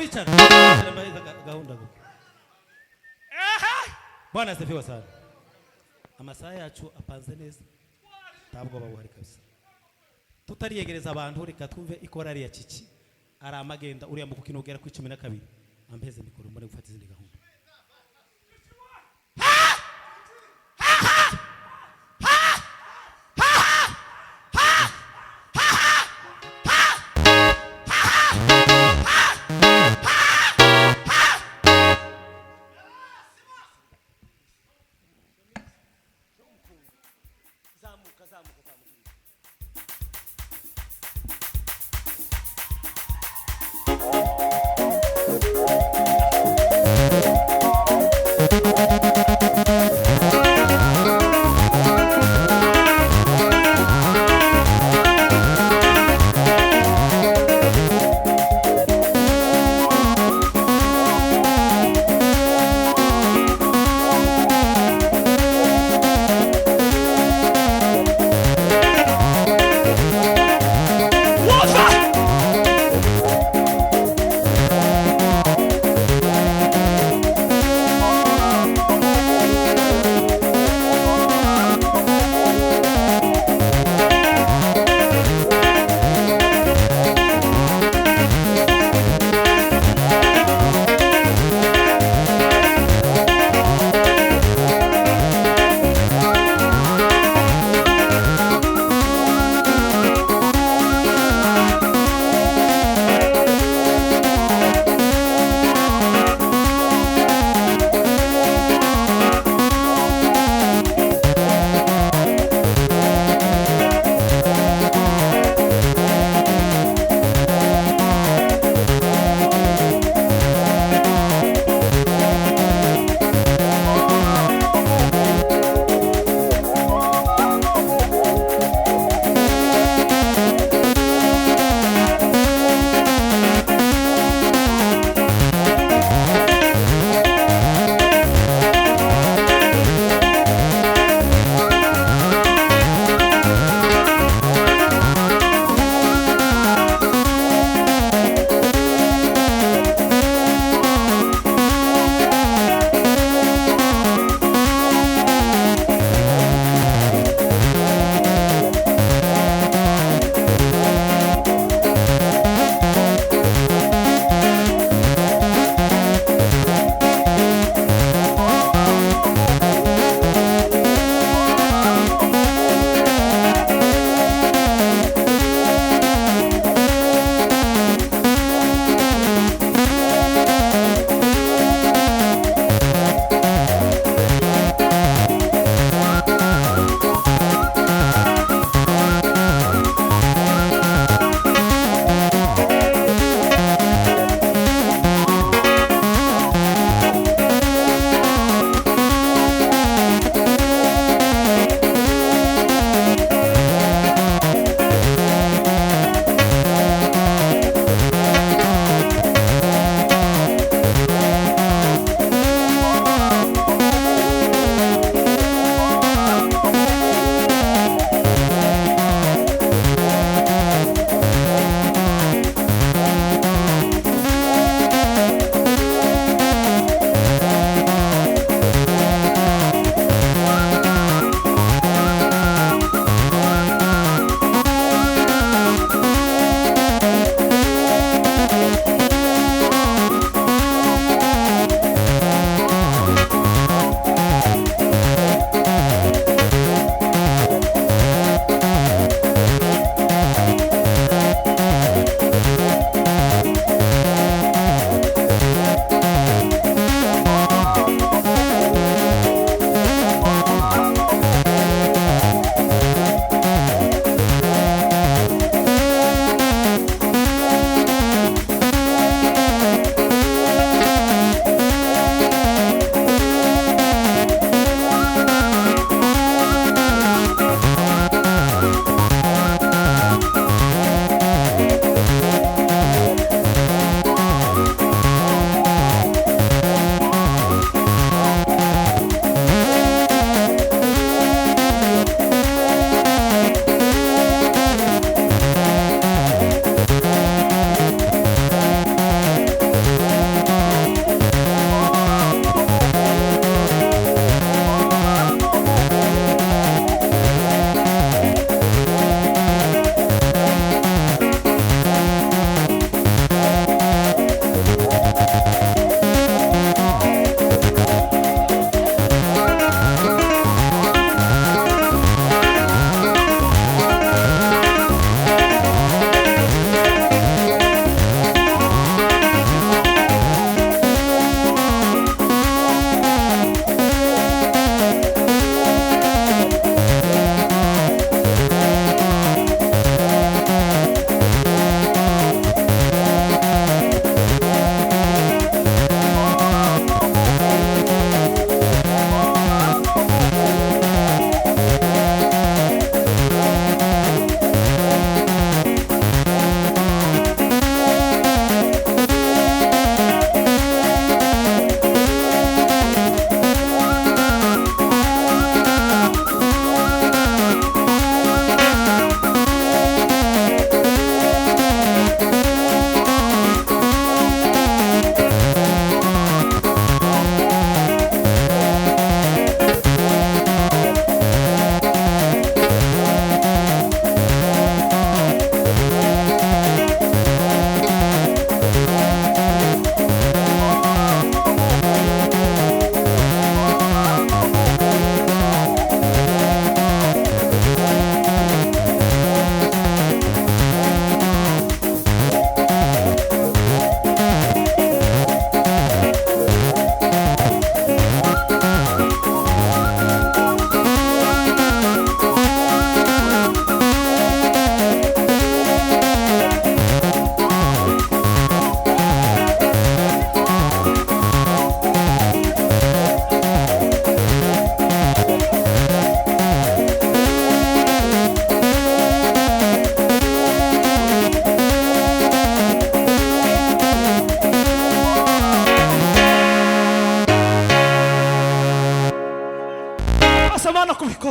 bicara gahunda go bwana asifiwe sana amasaha yacu apanze neza ntabwo babuhari kabisa tutariyegereza abantu reka twumve ikorari ya Kiki ari amagenda uriya mu kukinogera ku 12 ampeze mikoro mbone gufata izindi gahunda zamuka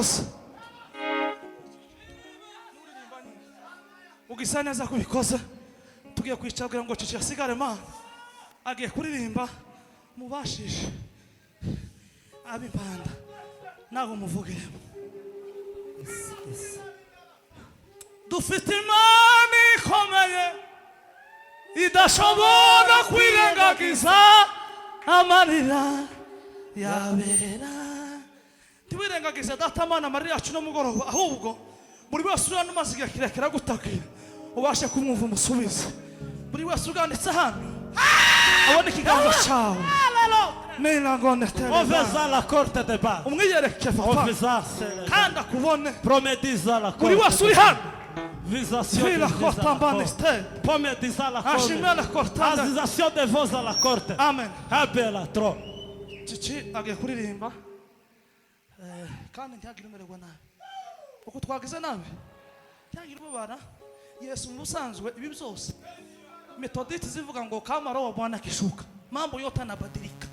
wabikoze ugisa neza kubikoze tugiye kwicara kugira ngo cici asigare mana agiye kuririmba mubashije ab'impanda nawe umuvugiremo dufite imana ikomeye idashobora kwirengagiza amarira yabera ntiwirengagize data mana amarira yacu n'umugoroba ahubwo buri wese uri hano umaze igihe kirekire agutakira ubashe kumwumva umusubize buri wese uganditse hano abona ikiganza cyawe On faisait la corte de bas. umwiyereke On papa faisait kandi akubone promediza la buri corte. wese uri hano Visation de la vos corte à la en bas corte. nestel Promediza la ashimira la corte. corte Azization de vos à la corte. amen Abela trop. cici agiye kuririmba kandi ntihagire umererwa nabi uko twagize nabi ntihagire ubabara yesu mu busanzwe ibi byose metoditi zivuga ngo kama roho wa bwana akishuka mambo yote yanabadilika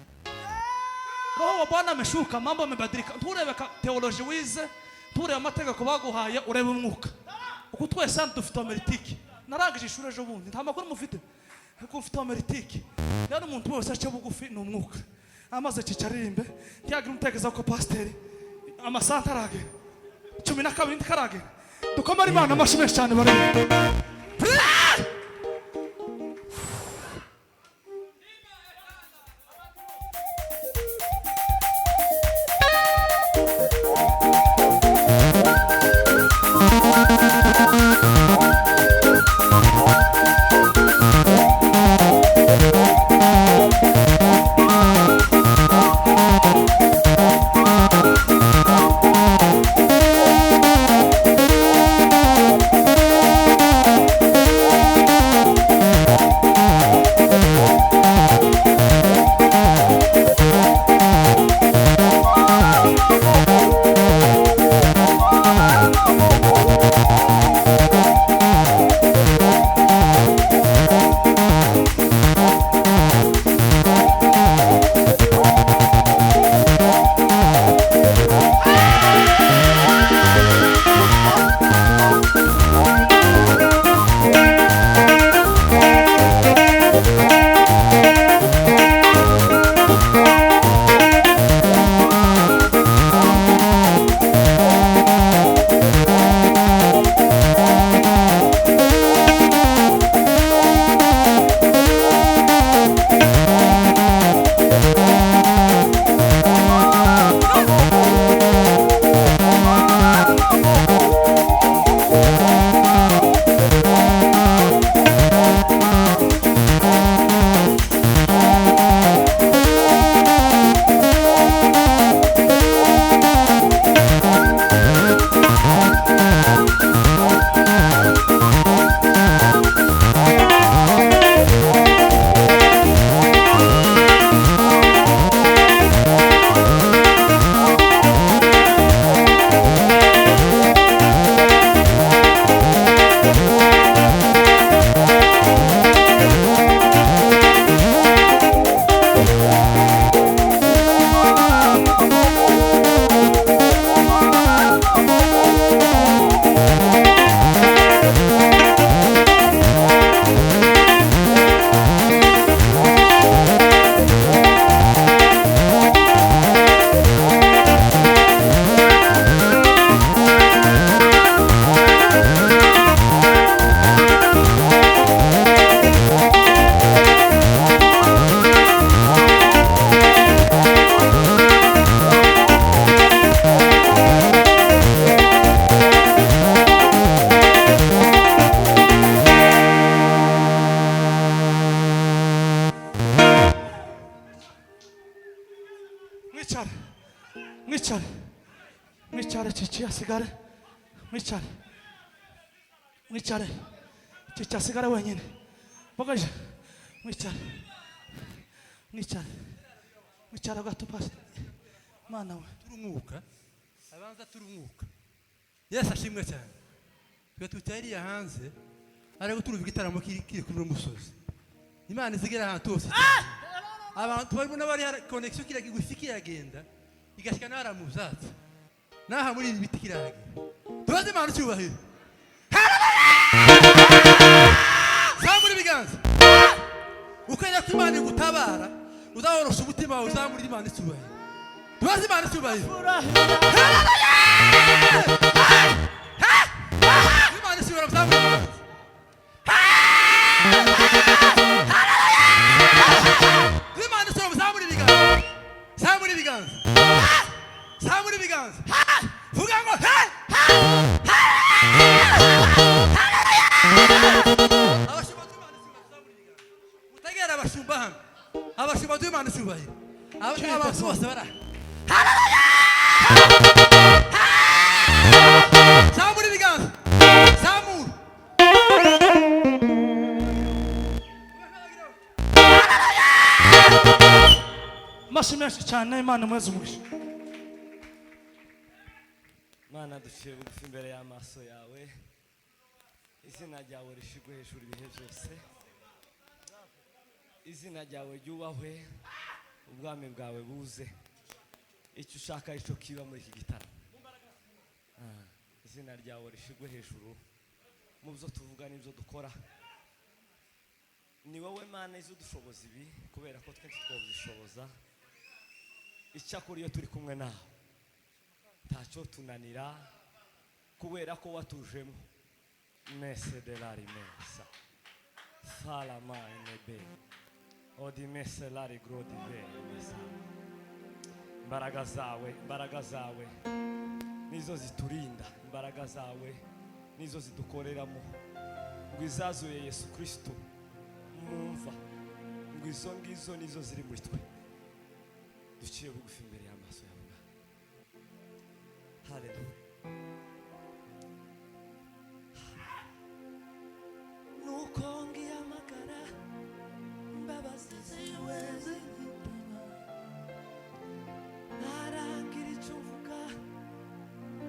roho wa bwana ameshuka mambo yamebadilika nturebe teoloji wize nturebe amategeko baguhaye urebe umwuka uko twese hano dufite ameritiki narangije ishuri ejo bundi nta makuru mufite kuko mfite ameritiki rero umuntu wese ace bugufi ni umwuka amaze cicaririmbe ntiyagire umutekereza ko pasiteri amasanta aragera 12 ntikaragera dukomere imana amashyi menshi cyane barebe mwicare cici asigare mwicare cici asigare wenyine bogaje mwicare gato pasi mana we turumwuka abanza turumwuka Yesu ashimwe cyane twe tutariye hanze ariko turuvuga igitaramo kiri kuri umusozi Imana izigera ahantu hose abantu barimo n'abari connection kira gigufi kiragenda igashika nara mu byatsi naha muri ibi biti kiragira tubaze Imana icyubahiro zamura ibiganza ukenya ko Imana igutabara uzaworosha umutima wawe uzamura Imana icyubahiro tubaze Imana icyubahiro Imana icyubahiro zamura ibiganza Imana icyubahiro zamura ibiganza zamura ibiganza zamura ibiganza vuga ngo mutegera abashumba hano abashumba b'Imana icyubahiro abantu bose bara zamura ibiganza zamura amashyi menshi cyane Imana mweze umugisha Mana duciye bugufi imbere y'amaso yawe izina ryawe rishigwe hejuru ibihe byose izina ryawe ryubahwe ubwami bwawe buze icyo ushaka icyo kiba muri iki gitaramo izina ryawe rishigwe hejuru mu byo tuvuga n'ibyo dukora ni wowe Mana izo dushoboza ibi kubera ko twese twabishoboza icyakora iyo turi kumwe nawe ntacyo tunanira kubera ko watujemo mese de la rimesa salama enebe odi mese la rigrodi be mesa imbaraga zawe nizo ziturinda imbaraga zawe nizo zidukoreramo ngo izazuye Yesu Kristo mwumva ngo izo ngizo nizo ziri muri twe duciye bugufi imbere y'amaso yawe haleluya nuko ngiyamagara imbabazi ziwe zihitana ntarangira icyo mvuga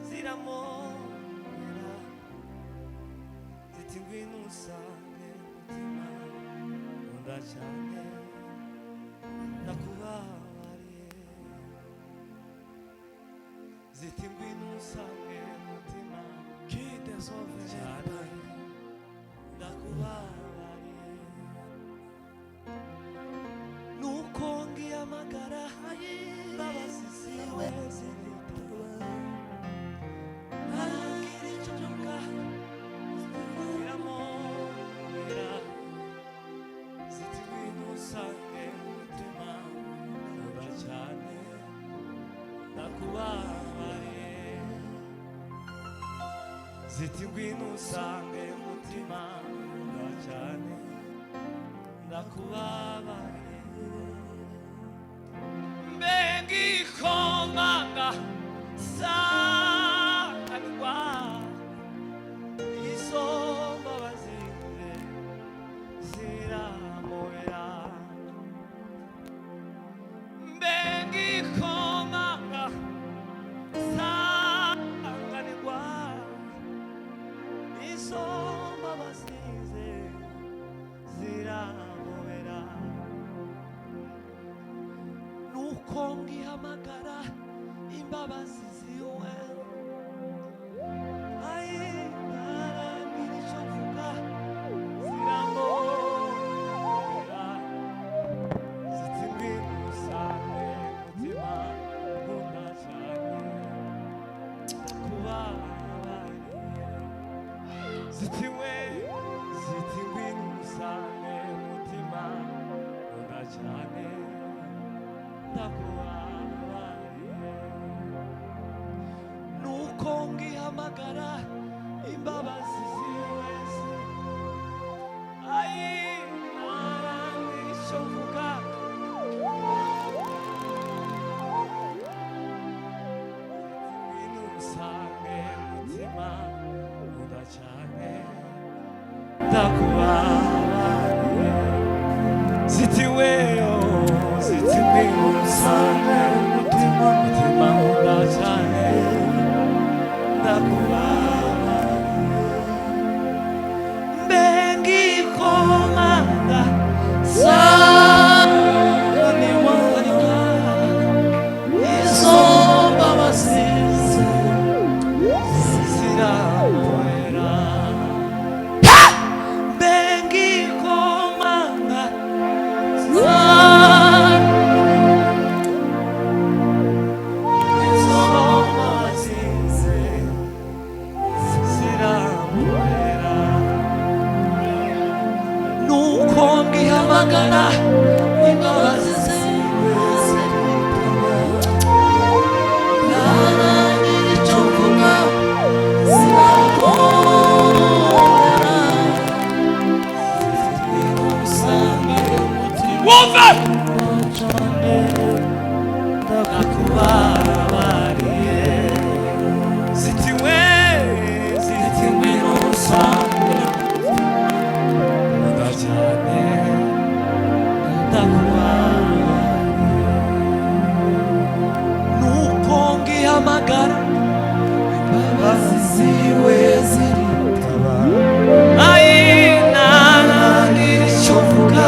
ziramubera ziti ngwino usange umutima nkunda cyane ndakubabariye ziti ngwino usange umutima kidesove cyane ndakubabariye nuko ngiyamagara imbabazi ziwe zihitana ntarangira icyo mvuga ziramubera ziti ngwino usange umutima nkunda cyane ndakubabariye ziti ngwino usange umutima nkunda cyane ndakubabariye mbega ikomanga sanganirwa izo mbabazi ziramubera mbega ikomanga sanganirwa izo mbabazi ziramubera nuko ngihamagara imbabazi ziwe ntarangira icyo mvuga ziramubera ziti ngwino usange umutima nkunda cyane ndakubabariye ziti ngwino usange umutima nkunda cyane ndakubabariye nuko ngihamagara imbabazi ziwe ntarangira icyo mvuga ngwino usange umutima nkunda cyane ndakubabariye ziti ngwino usange umutima nkunda cyane ndakubabariye ngihamagara imbabazi ziwe ziritaba naragira icyo mvuga sinakora usange umutima cyane ndakubabariye zitiwe n'usange cyane ndakubabariye nuko ngihamagara imbabazi ziwe ziritaba naragira icyo mvuga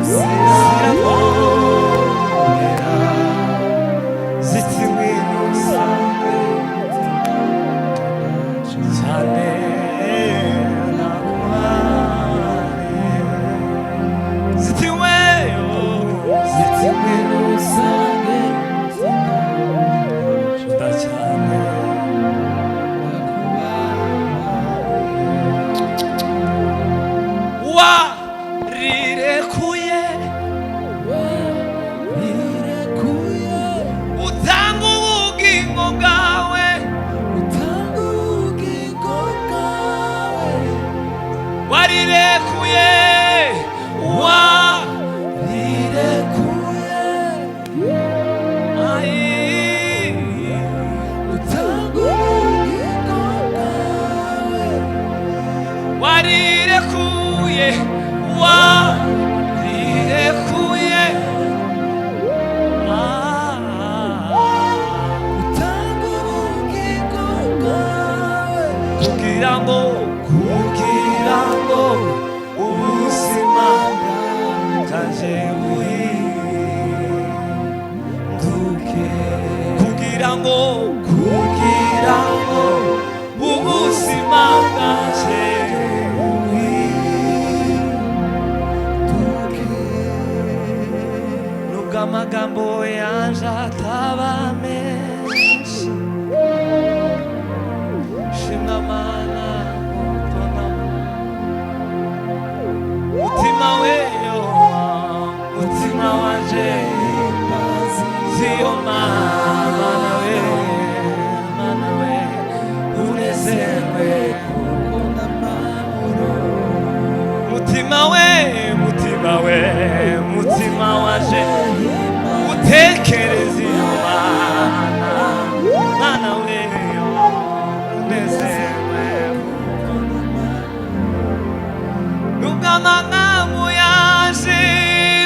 zirabonera zitiwe n'usange cyane ndakubabariye zitiwe n'usange ndacyane warirekuye utanga ubugingo bwawe warirekuye warirekuye kugira ngo ubuzima bwanje buhinduke kugira ngo ubuzima bwanje buhinduke nubwo amagambo yanje ataba menshi shimwa Mana mutima weyo mutima wanje ziyo mana we unezerwe kukunda mahoro mutima wanje utekereza iyo mana weyo unezerwe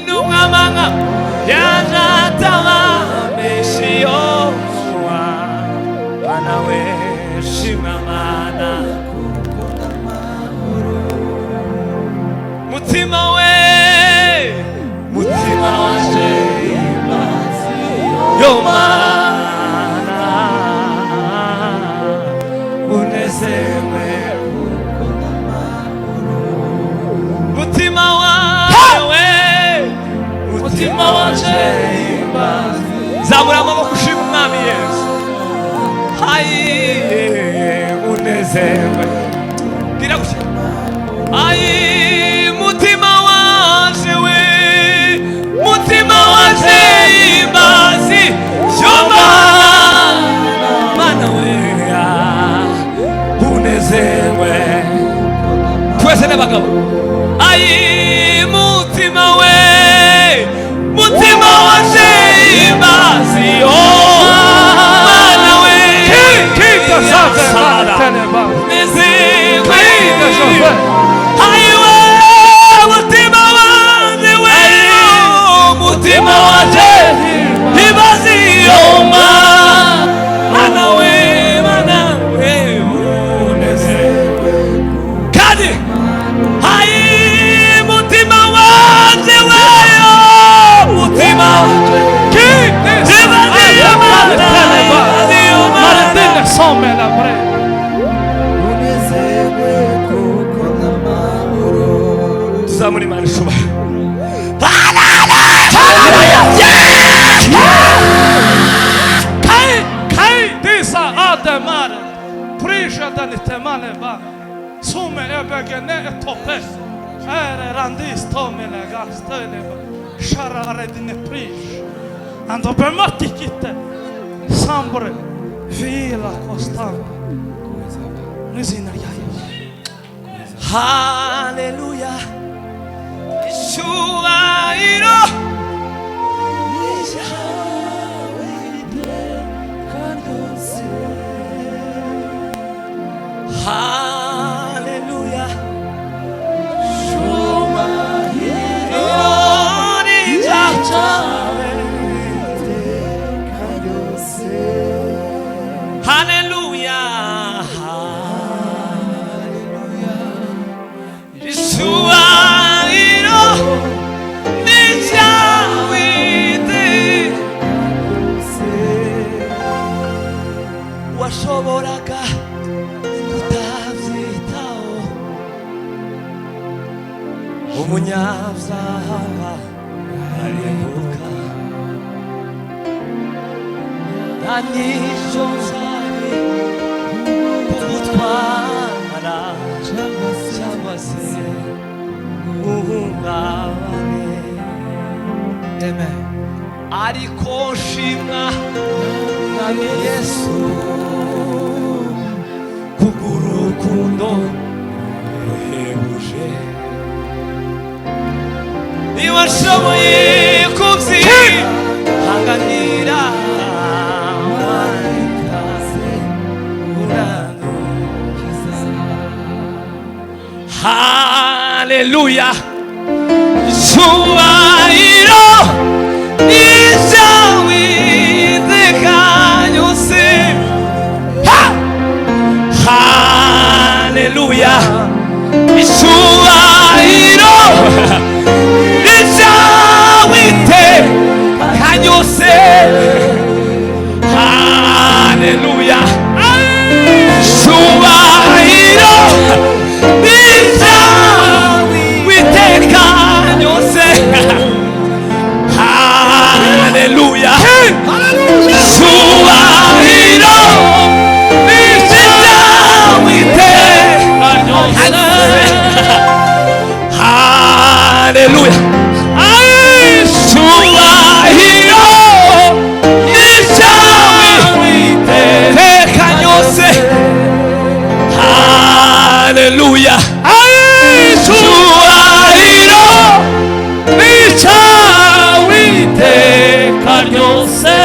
Nugamanga yaje ataba meshiyo Mana we shimwa Mana mutima wanje yo Mana unezerwe mutima wanje zamura amaboko ushima umwami Yesu hayi unezerwe gira gutya hayi mutima wanje imbazi shoma Mana we unezerwe twese n'abagabo ayi mutima wanje imbazi Mana we Kita sasa teneba nezerwe ayi mutima wanje imbazi Mana we unezerwe kandi ayi mutima wanje mutima Martine some la pre tuzamura Imana ishobora kai disa ademar prisha den temane va sume ebegene etope Randis tomele gastele şararedine priş ando bemati kitte sambre vila kostan nizina yaya Haleluya. Icyubahiro Haleluya. Haleluya. Icyubahiro ni icyawe washoboraga kutabyitaho umunyabyaha arimbuka nta n'icyo nzari kugutwara cyangwa se guhungabane amen ariko shimwa mwami Yesu kubw'urukundo ruhebuje ntiwashoboye kubyihanganira waritaze uranukiza haleluya icyubahiro ni icyawe iteka ryose haleluya icyubahiro ni icyawe iteka ryose haleluya icyubahiro ni icyawe iteka ryose haleluya icyubahiro ni icyawe iteka ryose haleluya icyubahiro ni icyawe iteka ryose haleluya icyubahiro ni icyawe iteka ryose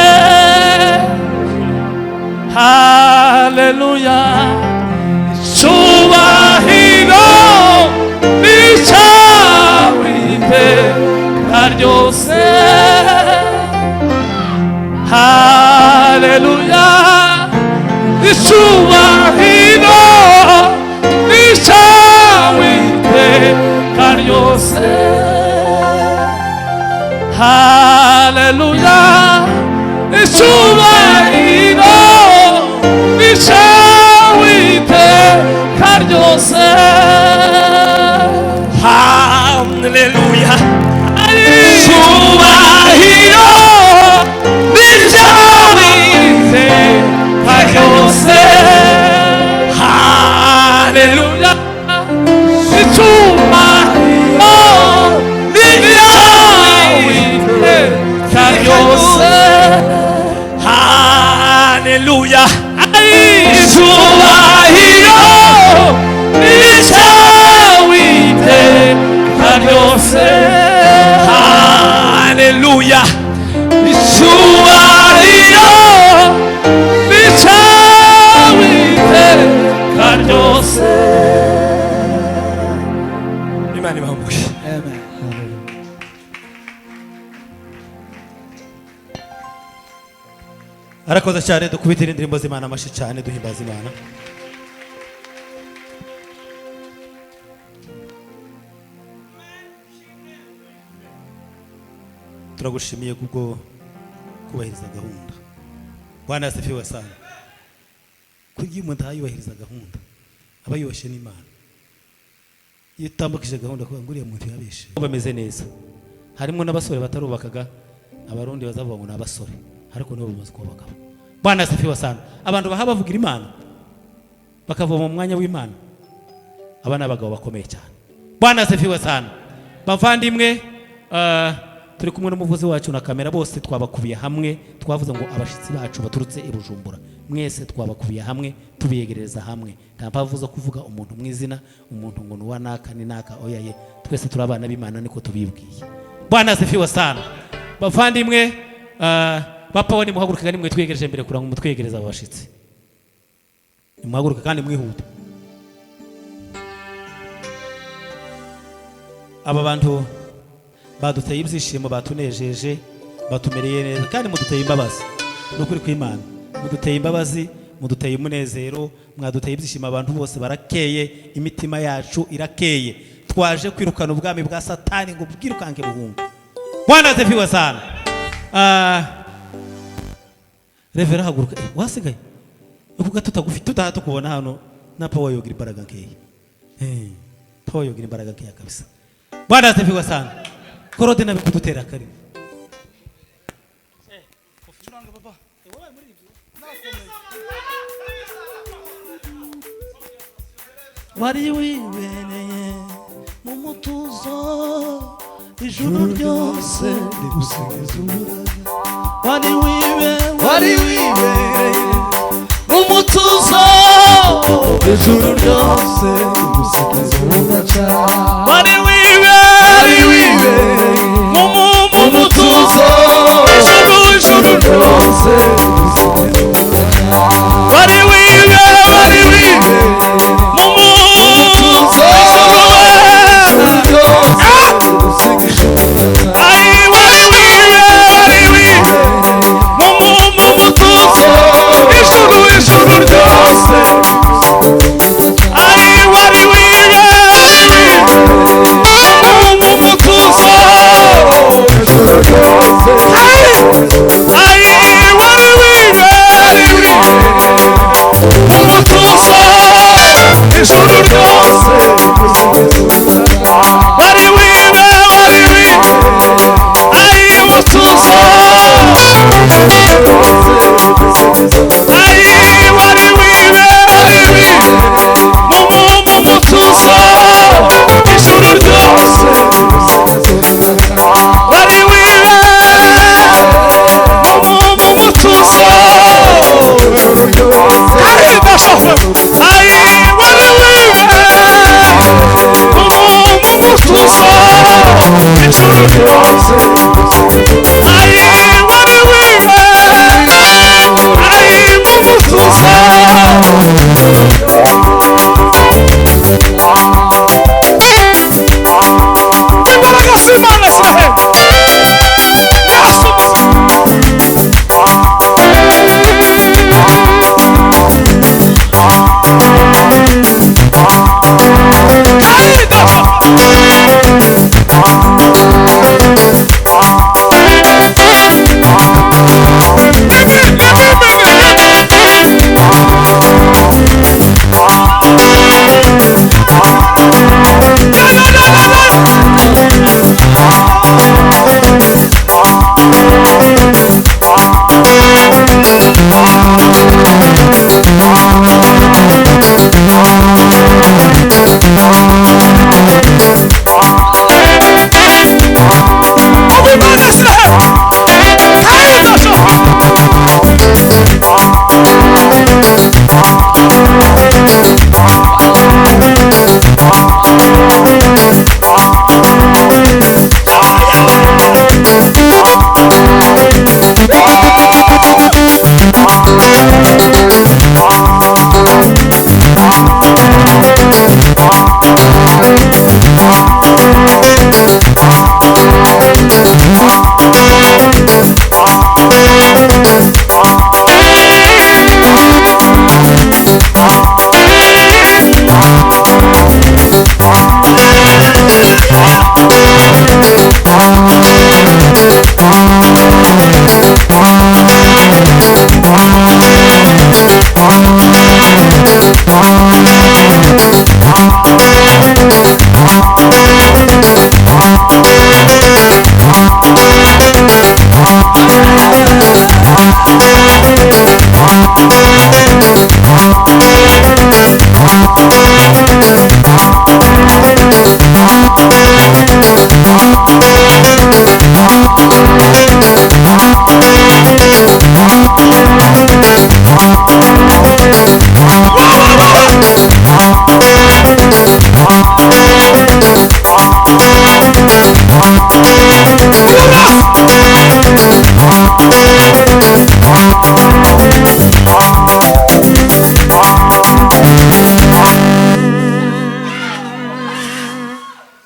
haleluya icyubahiro ni icyawe iteka ryose haleluya icyubahiro ni icyawe iteka ryose haleluya icyubahiro ni icyawe iteka ryose haleluya icyubahiro ni icyawe iteka ryose haleluya icyubahiro ni icyawe iteka ryose haleluya icyubahiro ni icyawe iteka ryose haleluya icyubahiro ni icyawe iteka ryose Imana ibahe amen arakoze cyane dukubitire indirimbo z'Imana amashi cyane duhimbaza Imana turagushimiye kubwo kubahiriza gahunda Bwana asifiwe sana kugira umuntu ayubahiriza gahunda aba yubashye n'Imana iyo utambukije gahunda kuba nguriye muntu yabeshe bameze neza harimo n'abasore batarubakaga abarundi bazavuga ngo n'abasore ariko nibo bamaze kuba abagabo Bwana asifiwe sana abantu baha bavugira Imana bakava mu mwanya w'Imana aba n'abagabo bakomeye cyane Bwana asifiwe sana. Bavandimwe, turi kumwe n'umuvuzi wacu na kamera, bose twabakubiye hamwe, twavuze ngo abashitsi bacu baturutse i Bujumbura mwese twabakubiye hamwe tubiyegereza hamwe. Nta mpamvu zo kuvuga umuntu mwizina, umuntu ngo nuwa naka ni naka, oya ye, twese turabana b'Imana niko tubibwiye. Bwana asifiwe sana. Bavandimwe, bapa wani muhaguruka kandi mwe twegereje mbere kuranga umutwegereza abashitsi. Muhaguruka kandi mwihuta. Aba bantu baduteye ibyishimo, batunejeje, batumereye neza kandi muduteye imbabazi. Nukuri kw'Imana muduteye imbabazi, muduteye umunezero, mwaduteye ibyishimo. Abantu bose barakeye, imitima yacu irakeye. Twaje kwirukana ubwami bwa Satani ngo bwirukanke buhungu. Bwana asifiwe sana. Revera haguruka. Wasigaye ukuga tutagufite tutaha kubona hano na power yogira imbaraga nkeya. Power yogira imbaraga nkeya kabisa. Bwana asifiwe sana. Korode na bikudutera kare. Wari wibereye mu mutuzo, ijuru ryose rigusingiza umurage. Wari wibereye mu mutuzo, ijuru ryose rigusingiza umurage. Wari wibereye mu mutuzo, ijuru ryose rigusingiza umurage. Wari wibereye mu mutuzo, ijuru ryose rigusingiza umurage. Ijuru ryose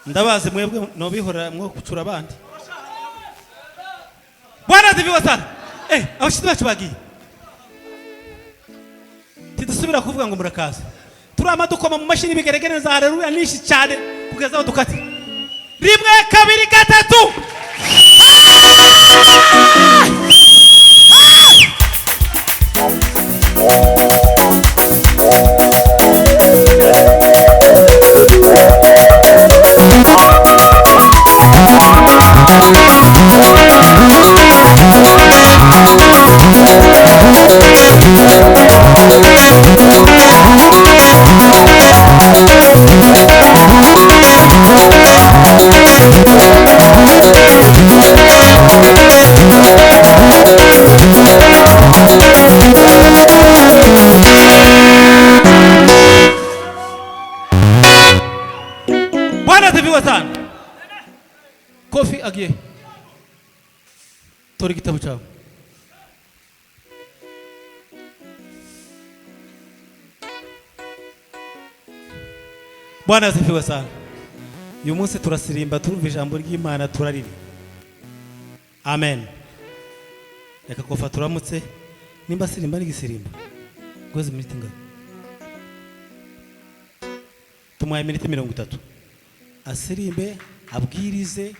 ndabazi mwebwe nobihora mwo kucura abandi. Bwana ziviwa sana. Abashitsi bacu bagiye. Tidusubira kuvuga ngo murakaza. Turama dukoma mu mashini bigeregere za haleluya nishi cyane kugeza aho dukati. Rimwe kabiri gatatu. Bwana ziviwa sana. Kofi agiye. Tori kitabu chao. Bwana asifiwe sana. Uyu munsi turasirimba turumva ijambo ry'Imana turariri. Amen. Reka kofa turamutse nimba sirimba n'igisirimba. Goze minute ngana. Tumuhaye minute 30. Asirimbe abwirize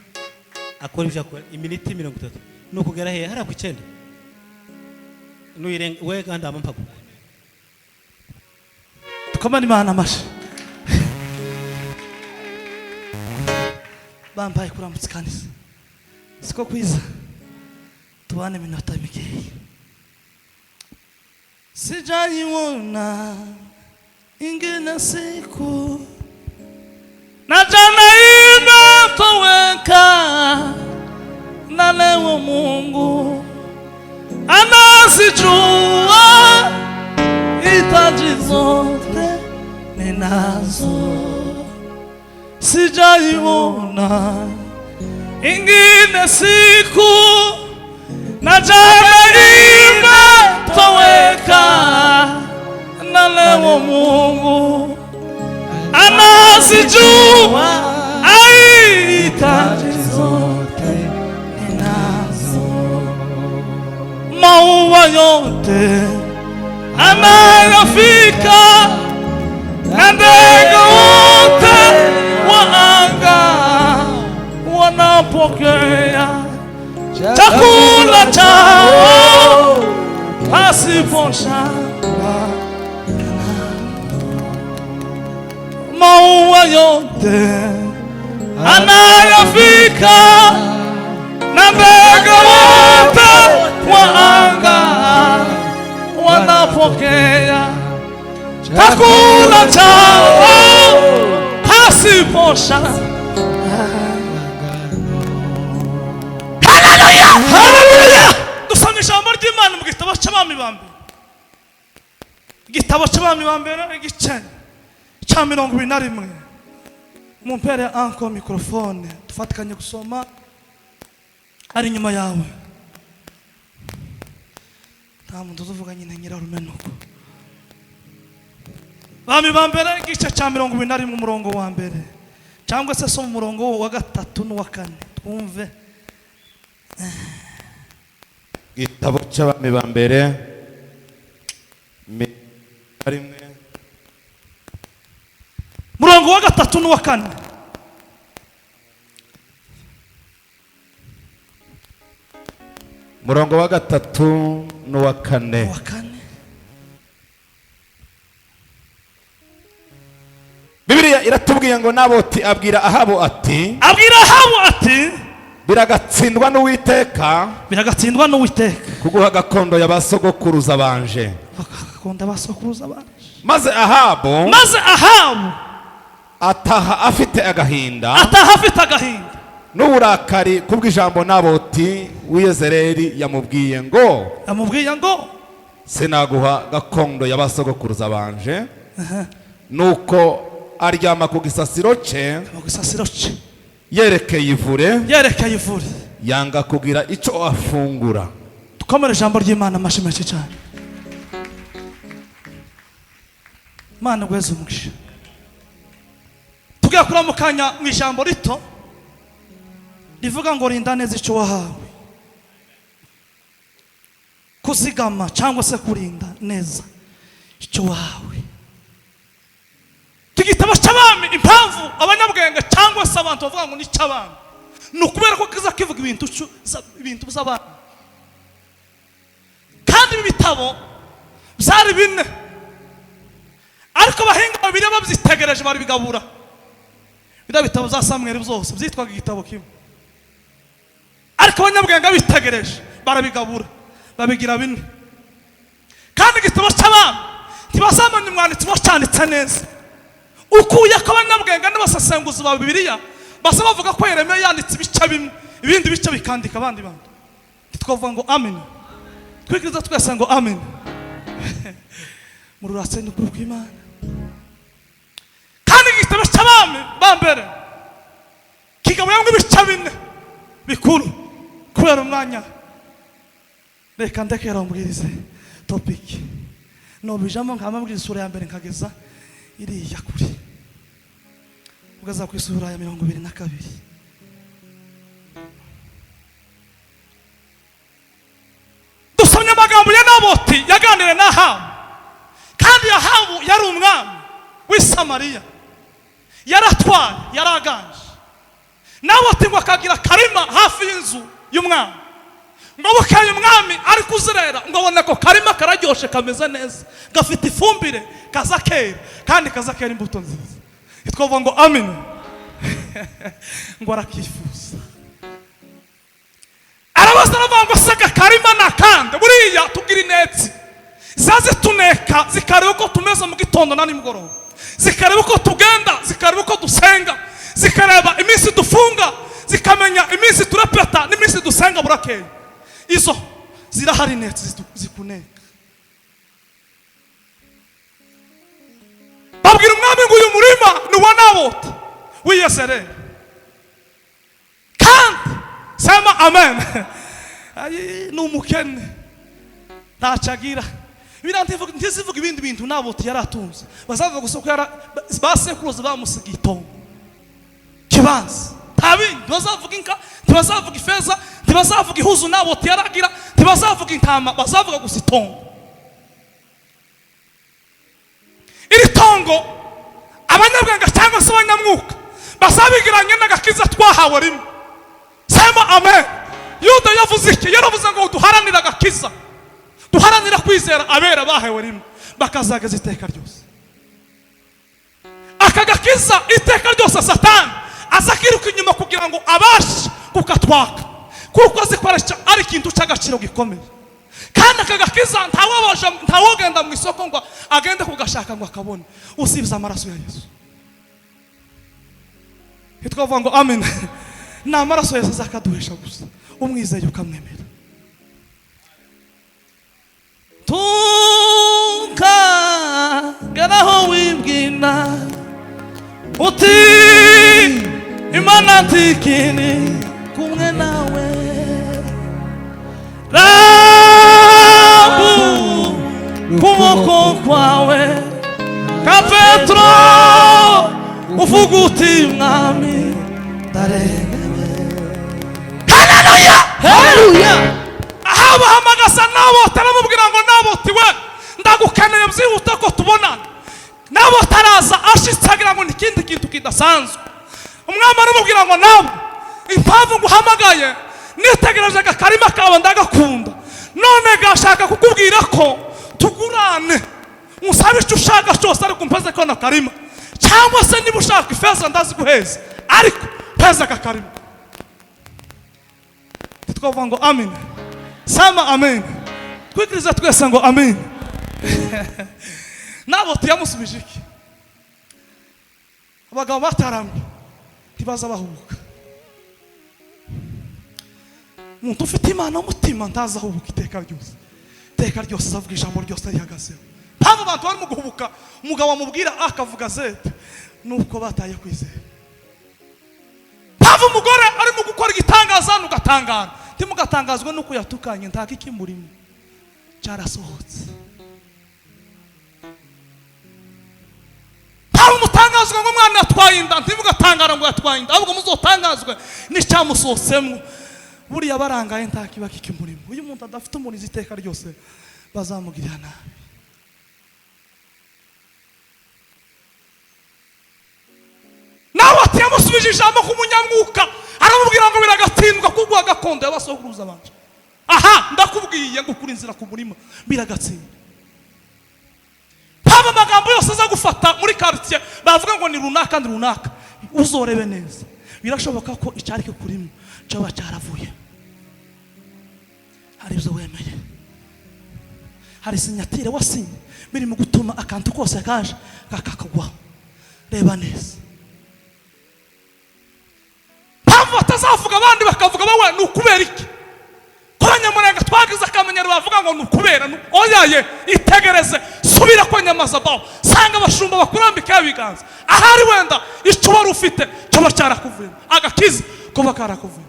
akora ibyo akora iminiti 30 nukugera he hara ku 9 nuyirenga we ganda amampago tukamana Imana amashi bambaye kuramutsa kanisa siko kwiza tubane minota mikeyi sijaiona ingine siku na jana imetoweka na leo Mungu anazijua hitaji zote ninazo, sijaiona ingine siku na jana imetoweka na leo Mungu anazijua hitaji zote ninazo, maua yote anayafika na ndege wote wa anga wanapokea chakula chao pasipo shaka. Maua yote anayafika na ndege wote wa anga wanapokea chakula chao pasipo shaka. Haleluya, haleluya. Dusome ijambo ry'Imana mu gitabo cy'abami ba mbere, igitabo cy'abami ba mbere igice cya 21. Mumpere anko mikrofone tufatikanye gusoma ari nyuma yawe. Nta muntu uvuga nyine nyirarumenuko. Bami ba mbere igice cya 21 mu murongo wa mbere cyangwa se so mu murongo wa 3 n'uwa 4 twumve. Igitabo cy'abami ba mbere rimwe murongo wa 3 n'uwa 4. murongo wa 3 n'uwa 4. Bibiliya iratubwiye ngo Naboti abwira Ahabu ati biragatsindwa n'Uwiteka kuguha gakondo y'abasogokuruza banje. Maze Ahabu ataha afite agahinda n'uburakari kubw'ijambo Naboti w'Yezereli yamubwiye ngo sinaguha gakondo y'abasogokuruza banje. Nuko aryama ku gisasiro cye yerekeye ivure yerekeye ivure. yanga kugira icyo afungura. Dukomere ijambo ry'Imana amashyi menshi cyane. Mana gweze umugisha. Tugiye kuramukanya mu ijambo rito rivuga ngo rinda neza icyo wahawe. Kuzigama cyangwa se kurinda neza icyo wahawe. Igitabo cy'abami, impamvu abanyabwenge cyangwa se abantu bavuga ngo ni cy'abami, ni ukubera ko kiza kivuga ibintu by'abami. Kandi ibi bitabo byari bine, ariko abahinga babiri babyitegereje barabigabura. Biriya bitabo bya Samweli byose byitwaga igitabo kimwe, ariko abanyabwenge bitegereje barabigabura babigira bine. Kandi igitabo cy'abami ntibazamenya umwanditsi wacyanditse neza. Ukuye ko abanyabwenge n'abasesenguzi ba Bibiliya basa bavuga ko Yeremiya yanditse ibice bimwe, ibindi bice bikandika abandi bantu. Twavuga ngo amen. Twikiriza twese ngo amen. Mururatse n'ukuri kw'Imana. Kandi igitabo cy'abami ba mbere kigabuyemo ibice bine bikuru. Kubera umwanya reka ndekera umubwirize topic. No bijamo nkamabwiriza isura ya mbere nkageza iriya kuri. Ugaza ku isura ya 22. Dusomye amagambo ya Naboti yaganire na Ahabu. Kandi Ahabu yari umwami w'i Samariya. Yaratwaye, yaraganje. Naboti ngo akagira karima hafi y'inzu y'umwami. Ngo bukeye umwami ari kuzerera ngo abone ko karima kararyoshe kameze neza, gafite ifumbire, kazakera kandi kazakera imbuto nziza. Twavuga ngo amen. Ngo arakifuza. Arabaza aravuga ngo saka karima nakande buriya tugira inetsi zaze tuneka zikareba uko tumeze mu gitondo na nimugoroba, zikareba uko tugenda, zikareba uko dusenga, zikareba iminsi dufunga, zikamenya iminsi turapeta n'iminsi dusenga burakeye. Izo zirahari netsi zikuneka. Babwira umwami ngo uyu murima ni wa Naboti w'i Yezereli. Kandi sema amen. Ni umukene ntacagira. Ntizivuga ibindi bintu Naboti yaratunze. Bazavuga gusa ko basekuruza bamusigiye itongo, kibanza. Ntabindi bazavuga inka, ntibazavuga ifeza, ntibazavuga ihuzu Naboti yaragira, ntibazavuga intama, bazavuga gusa itongo. Iri tongo abanyabwenge cyangwa se abanyamwuka bazabigiranye n'agakiza twahawe rimwe. Sema amen. Yuda yavuze iki? Yaravuze ngo duharanira agakiza, duharanira kwizera abera bahawe rimwe bakazageza iteka ryose. Aka gakiza iteka ryose Satani azakiruka inyuma kugira ngo abashe kukatwaka, kuko azikoresha ari ikintu cy'agaciro gikomeye. Kandi aka gakiza ntawogenda mu isoko ngo agende kugashaka ngo akabone, usibye amaraso ya Yesu. Twavuga ngo amen. Ni amaraso ya Yesu azakaduhesha gusa umwizeye ukamwemera. Tukageraho wibwina uti Imana ntikiri kumwe nawe, Rabu kuboko kwawe ka Petro uvuga uti mwami ndarengewe. Haleluya, haleluya. Ahabu ahamagaza Naboti aramubwira ngo Naboti we ndagukeneye byihuta ko tubonana. Naboti araza ashitse agira ngo nikindi kintu kidasanzwe. Umwami aramubwira ngo nawe impamvu nguhamagaye nitegereje akarima kawe ndagakunda, none gashaka kukubwira ko tugurane, musabe icyo ushaka cyose ariko mpeze ko nakarima, cyangwa se niba ushaka ifeza ndaziguheza ariko mpeze akakarima. Twavuga ngo amen. Sama amen. Twikiriza twese ngo amen. Naboti yamusubije iki? Abagabo bataramye ntibaza bahubuka. Umuntu ufite Imana umutima ntazahubuka iteka ryose. Iteka ryose azavuga ijambo ryose rihagazeho. Mpamvu abantu barimo guhubuka umugabo amubwira akavuga zete nuko bataye kwizera. Mpamvu umugore arimo gukora igitangaza ugatangara, ntimugatangazwe nuko yatukanye, nta kikimurimo cyarasohotse. Nta umutangazwa ngo umwana yatwaye inda, ntimugatangara ngo yatwaye inda, ahubwo muzotangazwe n'icyamusohotsemo. Buriya barangaye nta kiba kikimurimo. Uyu muntu adafite umurizo iteka ryose bazamugirira nabi. Nawe ati yamusubije ijambo k'umunyamwuka, aramubwira ngo biragatsindwa kugwa gakondo y'abasokuruza banje. Aha ndakubwiye ngo kuri inzira ku murima biragatsindwa. Haba amagambo yose aza gufata muri quartier bavuga ngo ni runaka ndi runaka, uzorebe neza birashoboka ko icyari kurimo cyaba cyaravuye. Hari ibyo wemeye, hari sinyatire wasinye biri mu gutuma akantu kose kaje kakakugwaho. Reba neza, batazavuga abandi bakavuga bawe ni ukubera iki? Kwa Nyamurenga twagize akamenyero bavuga ngo ni ukubera. Oyaye itegereze, subira kwa Nyamazabaho, sanga abashumba bakurambika ibiganza. Ahari wenda icyo wari ufite cyo cyarakuvuye, agakiza kuba karakuvuye.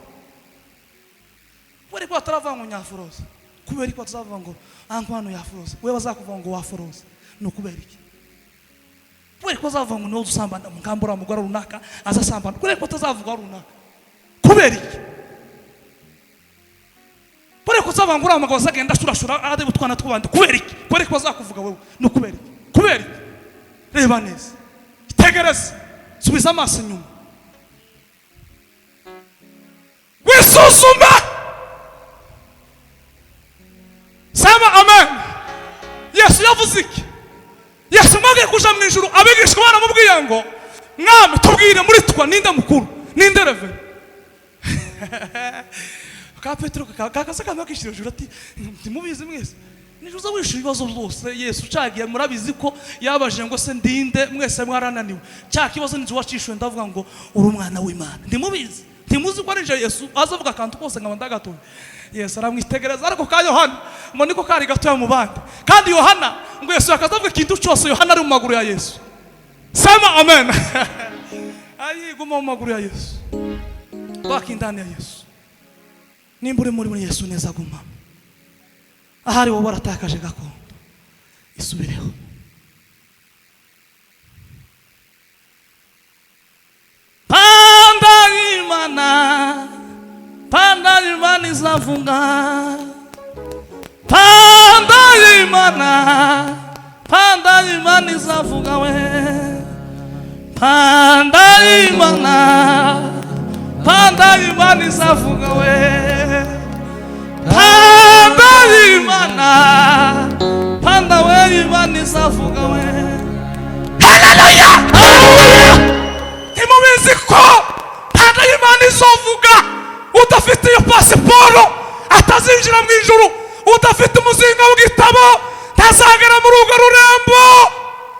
Wari kwa taravuga ngo nyafuroza, kubera ko tazavuga ngo ankwano yafuroza, we bazakuvuga ngo wafuroza, ni ukubera iki? Wari ko zavuga ngo no dusambana mu ngambura mugora runaka azasambana, kubera ko tazavuga runaka, kubera iki? Kubera ko zavuga ngo uramagabo zagenda shurashura ade butwana twabandi, kubera iki? Kubera ko bazakuvuga wewe, ni ukubera iki? Kubera iki? Reba neza, itegereze, subiza amaso inyuma, wisuzuma. Sema amen. Yesu yavuze iki? Yesu mwagiye kuja mu ijuru, abigishwa baramubwiye ngo mwami tubwire muri twa ninde mukuru ninde reve. Ka Petero kakaza kamakishira ijuru ati ntimubizi mwese nijuza wishura ibibazo byose. Yesu cagiye murabizi ko yabaje ngo se ndinde mwese mwarananiwe, cya kibazo ninzi wacishwe ndavuga ngo uri umwana w'Imana. Ntimubizi, ntimuzi ko ari Yesu azavuga kantu kose nkaba ndagatoye. Yesu aramwitegereza, ariko ka Yohana ngo niko kari gatoya mu bandi, kandi Yohana ngo Yesu akazavuga ikintu cyose Yohana ari mu maguru ya Yesu. Sema amen. Ayi guma mu maguru ya Yesu, baki ndani ya Yesu. Nimba uri muri Yesu neza guma. Ahari wowe waratakaje gakondo, isubireho. Panda Imana, panda Imana izafunga. Panda Imana, panda Imana izafunga we. Panda Imana, panda Imana izafunga we. Panda Imana, panda we Imana izafunga we. Haleluya, haleluya. Imubizi ko panda Imana izovuga, udafite iyo pasiporo atazinjira mu ijuru, udafite umuzinga w'igitabo ntazagera muri urwo rurembo,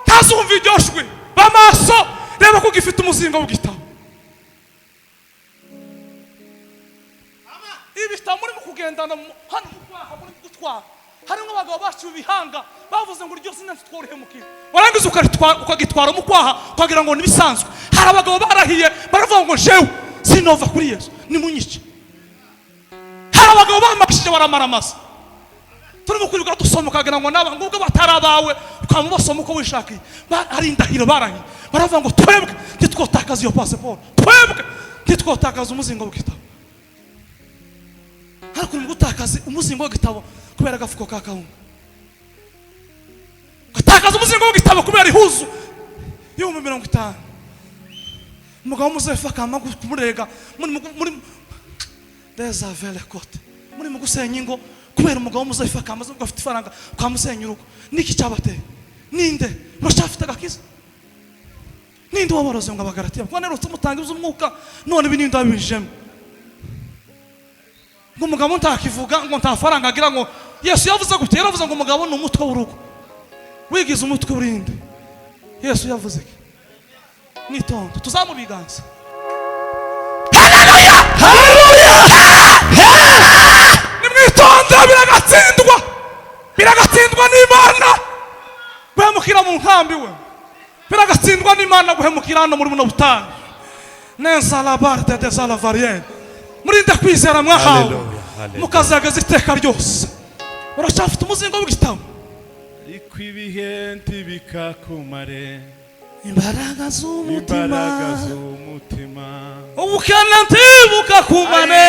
ntazumva iryo jwi. Bamaso reba ko gifite umuzinga w'igitabo. Ibitabo muri kugendana hano mukwaha muri gutwara, harimo abagabo bacu bihanga bavuze ngo iryo sina tworohemukira, warangiza ukagitwara mukwaha ukagira ngo nibisanzwe. Hari abagabo barahiye baravuga ngo jewe sinova kuri Yesu nimunyice. Hari abagabo bamakishije baramaramaza, turimo kwiruka dusoma ukagira ngo naba ngubwo batarabawe ukamubasoma uko wishakiye. Hari indahiro barahiye baravuga ngo twebwe ntitwotakaza iyo passport, twebwe ntitwotakaza umuzingo w'igitabo. Ariko mu gutakaza umuzingo w'igitabo kubera agafuko ka kawunga, gutakaza umuzingo w'igitabo kubera ihuzu y'ibihumbi 50, umugabo muzefa kama kumurega muri desavele kote muri mu gusenya ingo kubera umugabo muzefa kama afite ifaranga kwa musenya urugo. Niki cyabateye? Ninde bashafite agakiza? Ninde wabaroze ngo abagaratiya kuko nero tumutangiza umwuka none ibintu ndabijemo ngo umugabo ntakivuga ngo nta faranga agira. Ngo Yesu yavuze gute? Yaravuze ngo umugabo ni umutwe w'urugo, wigize umutwe urinde. Yesu yavuze ki? Nitonde tuzamubiganza. Haleluya, haleluya. Nimwitonde, biragatsindwa n'Imana guhemukira mu nkambi we, biragatsindwa n'Imana guhemukira hano muri buno butayu. nensa la barde de za la varienne murinde kwizera mwahawe Hallelujah, hallelujah. mukazagaza iteka ryose uracyafite umuzingo w'igitabo ariko ibihe ntibikakumare imbaraga z'umutima ubukana ntibukakumane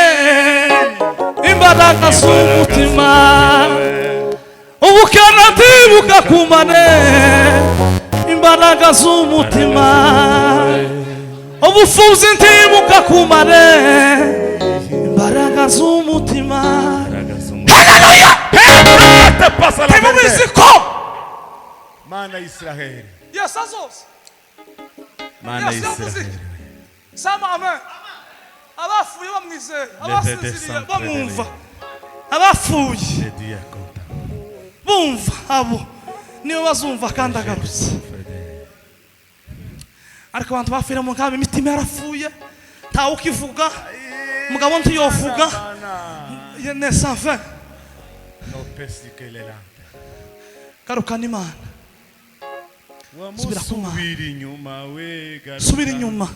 imbaraga z'umutima ubukana ntibukakumane imbaraga z'umutima ubufuzi ntibukakumane imbaraga z'umutima ntimubizi ko Mana Israel, Yesu azose Mana Yesu yavuze Israel. iki? Sama amen abafuye bamwizeye abasinziriye bamwumva abafuye Je dis à Kota. bumva abo niyo bazumva kandi agarutse ariko abantu bafira mu nkambi imitima yarafuye ntawe ukivuga mugabo ntiyovuga ne sanfe No pesi que le lante. garukana imana Subira ku Mana. Musubira inyuma we garuka. subira inyuma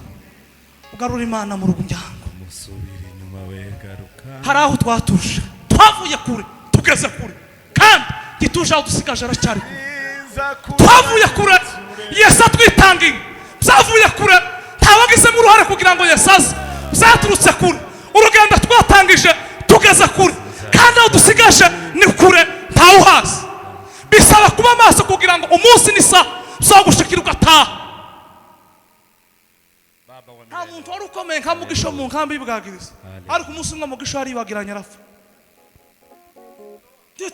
ugarura imana mu muryango Musubira inyuma we garuka. hari aho twatuje twavuye kure tugeze kure kandi gituje aho dusigaje aracyari kure twavuye kure Yesu atwitangiye byavuye kure ntawagizemo uruhare kugira ngo Yesu aze byaturutse kure urugendo twatangije tugeze kure kandi aho dusigaje ni kure ntawuhazi bisaba kuba maso kugira ngo umunsi nisa uzagushikira ugataha nta muntu wari ukomeye nka Mugisha mu nkambi y'ibwagiriza ariko umunsi umwe Mugisha yaribagiranye arapfa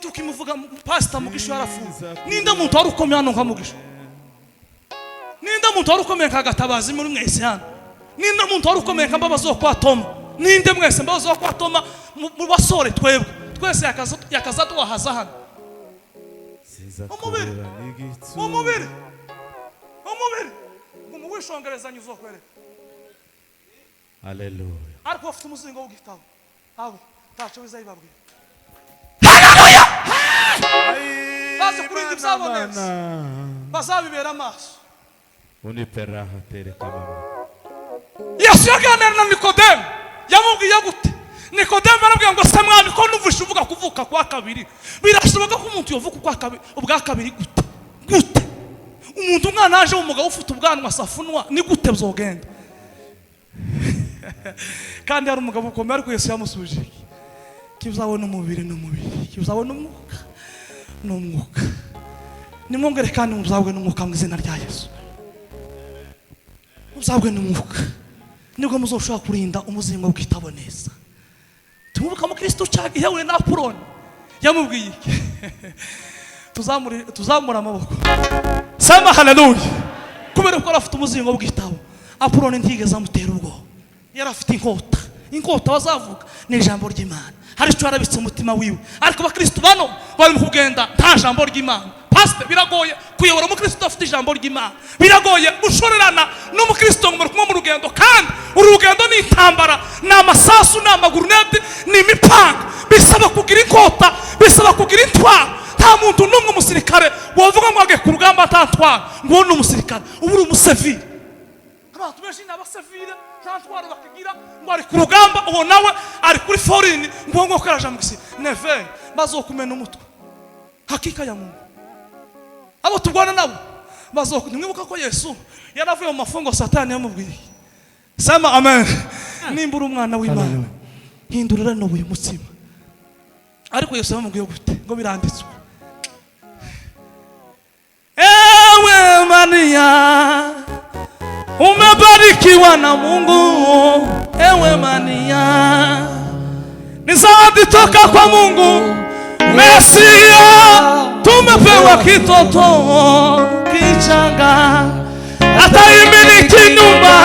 tukimuvuga pasita Mugisha yarafuze ninde muntu wari ukomeye hano nka Mugisha ninde muntu wari ukomeye nka Gatabazi muri mwese hano ninde muntu wari ukomeye nka Mbabazi wo kwa Toma ninde mwese Mbabazi wo kwa Toma mu basore twebwe twese yakaza tuwahaza hano umubiri umubiri umubiri umuwishongerezanya uzokwereka Hallelujah. ariko bafite umuzingo w'igitabo abo ntacyo bizayibabwira baze kurinda ibyabo neza bazabibera amaso Uniperaha tere kama. Yesu yaganira na Nikodemu yamubwiye gute Nikodemu arabwira ngo se mwami ko numvishe uvuga kuvuka kwa kabiri birashoboka ko umuntu yovuka kwa kabiri ubwa kabiri gute umuntu umwana aje umugabo ufite ubwanwa safunwa ni gute bizogenda kandi hari umugabo ukomeye ariko Yesu yamusubije kibuzabona umubiri n'umubiri kibuzabona umwuka n'umwuka nimwongere kandi muzabwe n'umwuka mu izina rya Yesu muzabwe n'umwuka nibwo muzoshobora kurinda umuzingo w'igitabo neza tumubuka mu Kristo cyagiye we na Apoloni yamubwiye iki tuzamura amaboko sema haleluya kubera ko arafite umuzingo w'igitabo Apoloni ntigeze amutera ubwoba yarafite inkota bazavuga ni ijambo ry'Imana hari icyo yarabitse umutima wiwe ariko abakristo bano bari mu kugenda nta jambo ry'Imana pastor biragoye kuyobora umukristo afite ijambo ry'Imana biragoye gushorerana n'umukristo ngo muri mu rugendo kandi urugendo ni intambara ni amasasu ni amagurunete ni imipanga bisaba kugira inkota bisaba kugira intwaro nta muntu n'umwe umusirikare wavuga ngo age ku rugamba atantwara ngo ni umusirikare ubu uri umusivile abantu benshi ni abasivile nta ntwaro bakigira ngo ari ku rugamba uwo nawe ari kuri forini ngo karaja mu gisi neve bazokumena umutwe hakika ya Mungu abo tubwana nabo nimwibuka ko Yesu yaravuye mu mafungo Satani yamubwiye sema amen nimbura umwana w'Imana hindurira no uyu mutsima ariko Yesu yamubwiye gute ngo biranditswe ewe Maria umebarikiwa na Mungu ewe Maria ni zawadi toka kwa Mungu Mesia tumepewa kitoto kichanga ataimiliki nyumba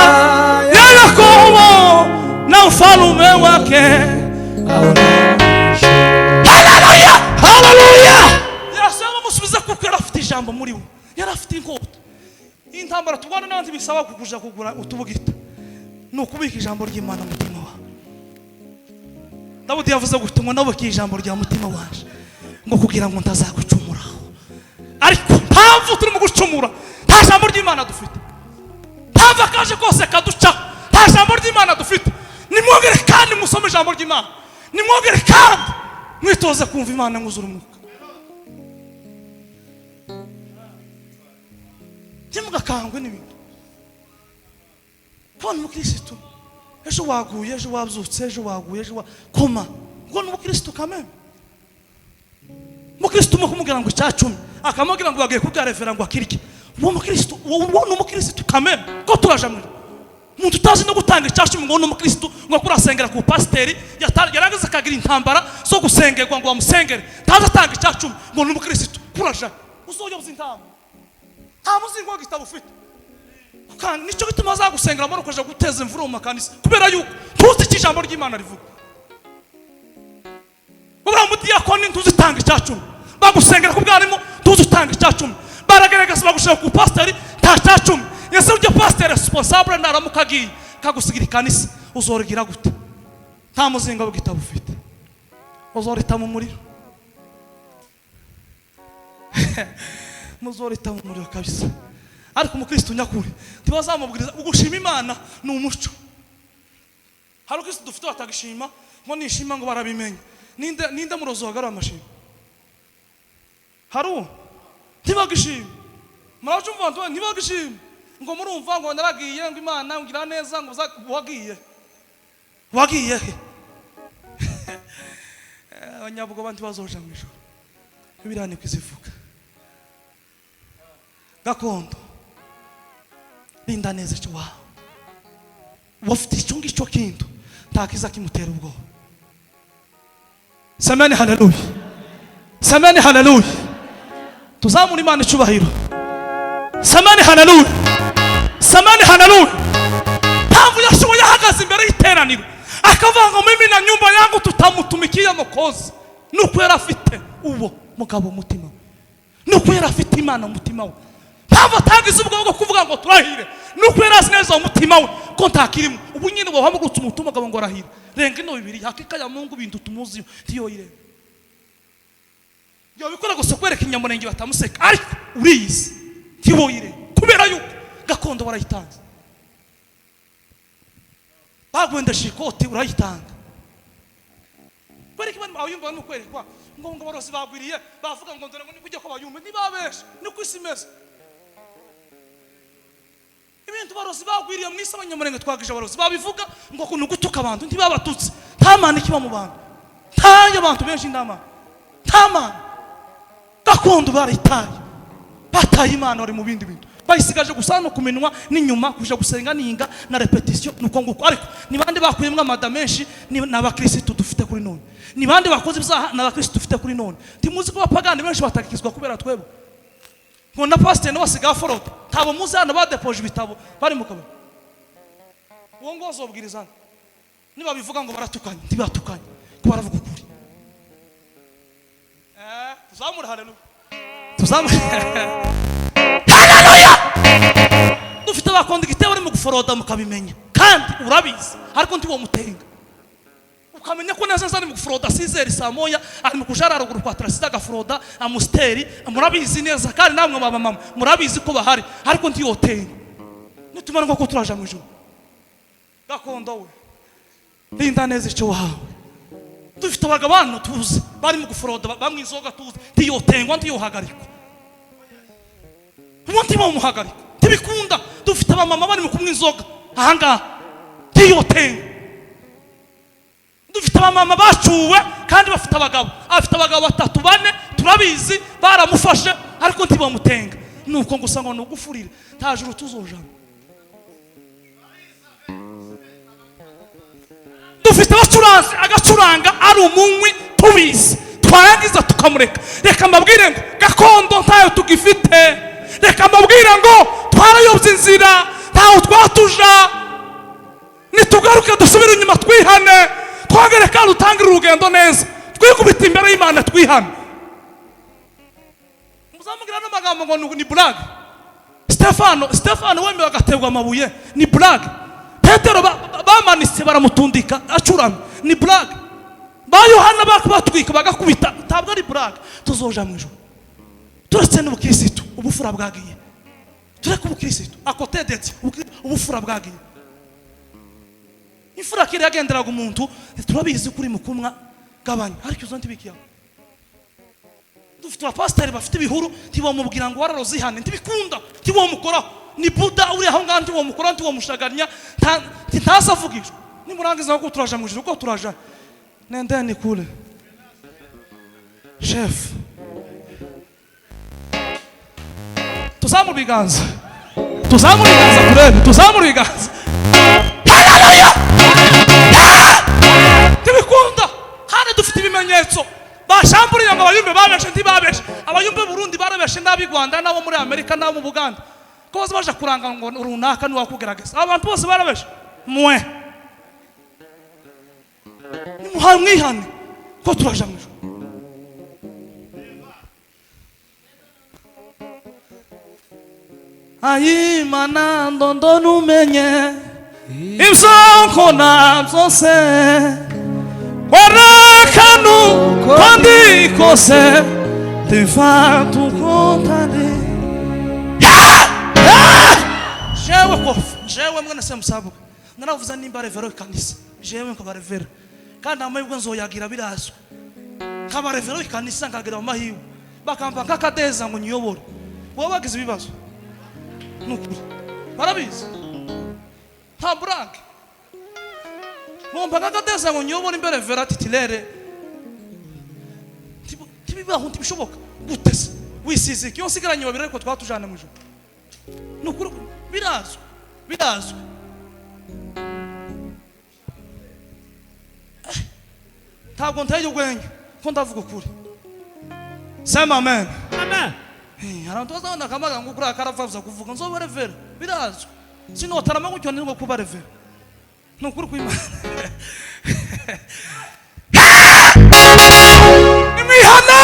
ya Yakobo na ufalme wake. Haleluya haleluya Yesu amusubiza kuko yarafite ijambo muri we yarafite inkota intambara tubona n'abandi bisaba kukuja kugura utubugita nukubika ijambo ry'Imana mu mutima wawe Dawudi yavuze gutumwa nabo kijambo rya mutima waje ngo kugira ngo ntazagucumuraho ariko mpamvu turi mu gucumura nta jambo ry'Imana dufite mpamvu akaje kose kaduca nta nta jambo ry'Imana dufite. Nimwongere kandi musome ijambo ry'Imana, nimwongere kandi mwitoze kumva Imana mwuzura umwuka. Mugakangwe n'ibintu. Kubona umukristo ejo waguye, ejo wabyutse, ejo waguye, ejo koma. Kubona umukristo kameme. Umukristo mo kumubwira ngo icyacumi, akamubwira ngo bagiye kubya refera ngo akirike. Uwo mukristo, uwo n'umukristo kameme. Ko turajamwe. Umuntu utazi no gutanga icyacumi ngo n'umukristo ngo kurasengera ku pasiteri yaragaze akagira intambara zo gusengerwa ngo bamusengere. Taza atanga icyacumi ngo n'umukristo kuraja. Uzoyoboza intambara. Nta muzingo w'igitabo ufite. Kandi nicyo gituma azagusengera muri ukaje guteza imvura mu makanisa kubera yuko tuzi iki ijambo ry'Imana rivuga. Ubura umudiyakoni ntuzitanga icyacumi, bagusengera ku bwarimo ntuzitanga icyacumi, baragerageza bagushaka ku pasiteri nta cyacumi. Yese ujya pasiteri responsable naramuka agiye kagusigira ikanisa uzorigira gute? Nta muzingo w'igitabo ufite, uzorita mu muriro. Muzorita mu muriro kabisa. Ariko umukristo nyakuri ntibazamubwiriza ugushima Imana ni umuco. Hari ukristo dufite batagishima ngo nishima ngo barabimenya. Ninde murozo wagara amashima? Haru ntibagishima. Murajumva ndo ntibagishima. Ngo murumva ngo naragiye ngo Imana ngira neza ngo wagiye. Wagiye. Abanyabwo bantu bazoja mu ijuru. Ibirane kwizivuga. Gakondo linda neza cyo wawe wafite icyo ngicyo kintu ntakiza kimutera ubwoba. Samani haleluya, samani haleluya, tuzamura Imana icubahiro. Samani haleluya, samani haleluya. Ntabwo yashoboye ahagaze imbere y'iteraniro akavuga ngo mimi na nyumba yangu tutamutumikia Mwokozi. Nuko yari afite uwo mugabo umutima, nuko yari afite Imana umutima we. Ntabwo atagize ubwo kuvuga ngo turahire, nuko yarazi neza umutima we ko ntakirimo. Ubu nyine wahamugutse umutima gabo ngo arahire. Renga ino bibiri hakika ya Mungu bintu tumuzi ndiyo ire. Yo bikora gusa kwereka inyamurenge batamuseka ariko uriyizi ndiyo ire kubera yuko gakondo barayitanze. Bagwenda shikoti urayitanga. Kwereka Imana ayumva no kwerekwa ngo barozi bagwiriye bavuga ngo ndore ngo nikujya ko bayumve nibabesha niko isimeze. Ibintu barozi bagwiriye mu isi abanyamurenge twagije barozi babivuga ngo kuntu gutuka abantu ntibabatutse. Nta mana ikiba mu bantu, nta y'abantu benshi ndama, nta mana. Gakondo barayitaye, bataye Imana bari mu bindi bintu bayisigaje gusa no kumenwa n'inyuma kuja gusenga ninga na repetition nuko nguko. Ariko ni bande bakuyemwe amada menshi n'abakristo dufite kuri none, ni bande bakoze ibyaha n'abakristo dufite kuri none. Timuzi ko bapagani benshi batakikizwa kubera twebo ngo na pastor no basiga forode tabo muzana badepoje ibitabo bari mu kabari. Uwo ngo azobwirizana niba bivuga ngo baratukanye ntibatukanye ko baravuga ukuri. Tuzamura haleluya, tuzamura haleluya. Dufite abakonda igitebo bari mu guforoda mukabimenya kandi urabizi ariko ndi wo mutenga ukamenya ko neza zari mu guforoda sizeri samoya ari mu kujara ruguru kwa trasida gaforoda amusteri murabizi neza kandi namwe baba mama murabizi ko bahari ariko ndi yotenga nitumara ngo turaja mu ijuru. Gakondo we linda neza icyo wawe. Dufite abagabano tuzi bari mu guforoda bamwizoga tuzi tiyotengwa ndiyohagarikwa umutima w'umuhagariko tibikunda. Dufite abamama bari mu kumwizoga ahangaha tiyotengwa. Dufite abamama bacuwe kandi bafite abagabo, afite abagabo 3 4 turabizi baramufashe ariko ntibamutenga. Nuko gusa ngo nugufurire nta juru tuzojana. Dufite abacuranzi agacuranga ari umunywi tubizi twarangiza tukamureka. Reka mbabwire ngo gakondo ntayo tugifite, reka mbabwire ngo twarayobye inzira ntaho twatuja. Nitugaruke dusubire inyuma twihane, twagere kandi utangira urugendo neza twikubita imbere y'Imana twihane. Muzamugira n'amagambo ngo ni blague. Stefano wemewe agaterwa amabuye ni blague. Petero bamanitse baramutundika acuramye ni blague. Ba Yohana bakubitwika bagakubita ntabwo ari blague. Tuzoja mu ijuru turetse n'ubukristo ubufura bwagiye, tureke ubukristo akote deti ubufura bwagiye. imfura kiri yagenderaga umuntu turabizi kuri mukumwa gabanya ariko izo ntibikiya dufite abapasiteri bafite ibihuru ntibamubwira ngo wararozihane ntibikunda ntibamukora ni Buda uri aho ngaho ntibamukora ntibamshaganya ntasavugishwa nimurangiza ko turaje mu ijuru ko turaje nende ni kule chef tuzamura ibiganza kurebe tuzamura ibiganza haleluya tibikunda kandi dufite ibimenyetso bashamburiye ngo abayumbe babeshe ntibabeshe abayumbe Burundi barabeshe n'abi Rwanda n'abo muri Amerika n'abo mu Buganda ko baje kuranga ngo runaka ni wakugerageza abantu bose barabeshe mwe mwihane ko turaje mu ijuru ayimana ndondo numenye ibyo nkona byose warakanu kandi kose tifata ukontane jewe kofi jewe mwene se musabuka naravuza nimba revero ikanisa jewe nkaba revero kandi amahirwe nzoyagira birazwe nkaba revero ikanisa nkagira amahirwe bakamba nk'akadeza ngo nyiyobore wowe bagize ibibazo nukuri barabizi nta buranke mumbaga kadeza ngo nyobora imbere vera titilere tibibaho ntibishoboka gutese wisize kiyo sigaranye babiri ariko twatujana mu ijuru nukuri birazwe ntabwo ntaye ugwenye ko ndavuga ukuri sema amen abantu bazabona kamaga ngo kuri akaravuza kuvuga nzoba revera birazwe sinotarama gutyo ngo kuba revera nukuri kw'Imana imihana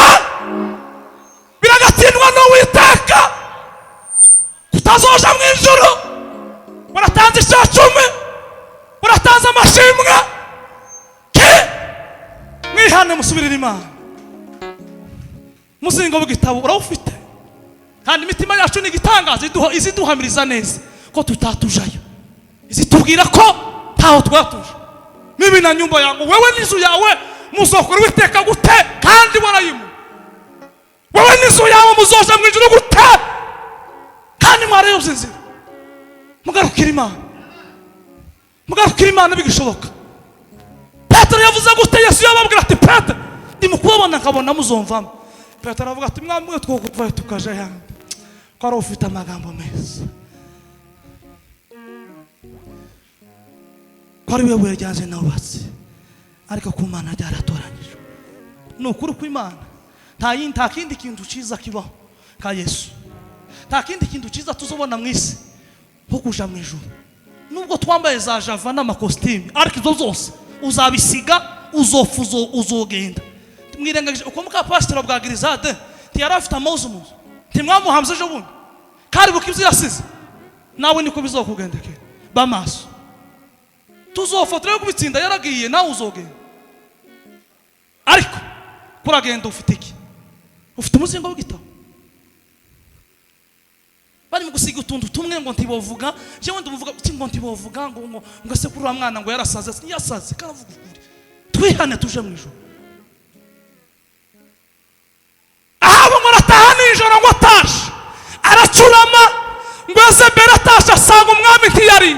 biragatsindwa n'Uwiteka kutazoja mu ijuru baratanze icacumi baratanze amashimwe mwihane musubirira Imana muzingo w'igitabo urawufite kandi imitima yacu ni igitangaza iziduhamiriza neza ko tutatujayo izitubwira ko ntaho twatuje mibi na nyumba yangu wewe n'inzu yawe muzokora Uwiteka gute kandi warayimu wewe n'inzu yawe muzoja mu ijuru gute kandi mwarayobye inzira mugarukira Imana bigishoboka Petero yavuze gute Yesu yababwira ati Petero ndimukubona nkabona muzomvamo Petero aravuga ati mwamwe twokuvaye tukaje yandi ko ari ufite amagambo meza ko ari wewe ryanze nawubatse ariko ku Mana ryaratoranyije nukuri kw'Imana nta kindi kintu ciza kibaho ka Yesu nta kindi kintu ciza tuzobona mu isi nko kuja mu ijuru nubwo twambaye za java n'amakositimu ariko izo zose uzabisiga uzogenda mwirengagije uko muka pastor bwa Grisade ntiyari afite amawuzumu ntimwamuhamze ejo bundi kandi bukibyo yasize nawe niko bizokugendekera bamaso tuzofatira kubitsinda yaragiye nawe uzogenda ariko kuragenda ufite iki ufite umuzingo w'igitabo bari mu gusiga utuntu tumwe ngo ntibovuga jewe nduvuga ngo ntibovuga ngo se kuri mwana ngo yarasaze yasaze karavuga ukuri twihane tuje mu ijuru ahabo murataha nijoro ngo atashe aracurama ngo Yezebeli atashe asanga umwami ntiyari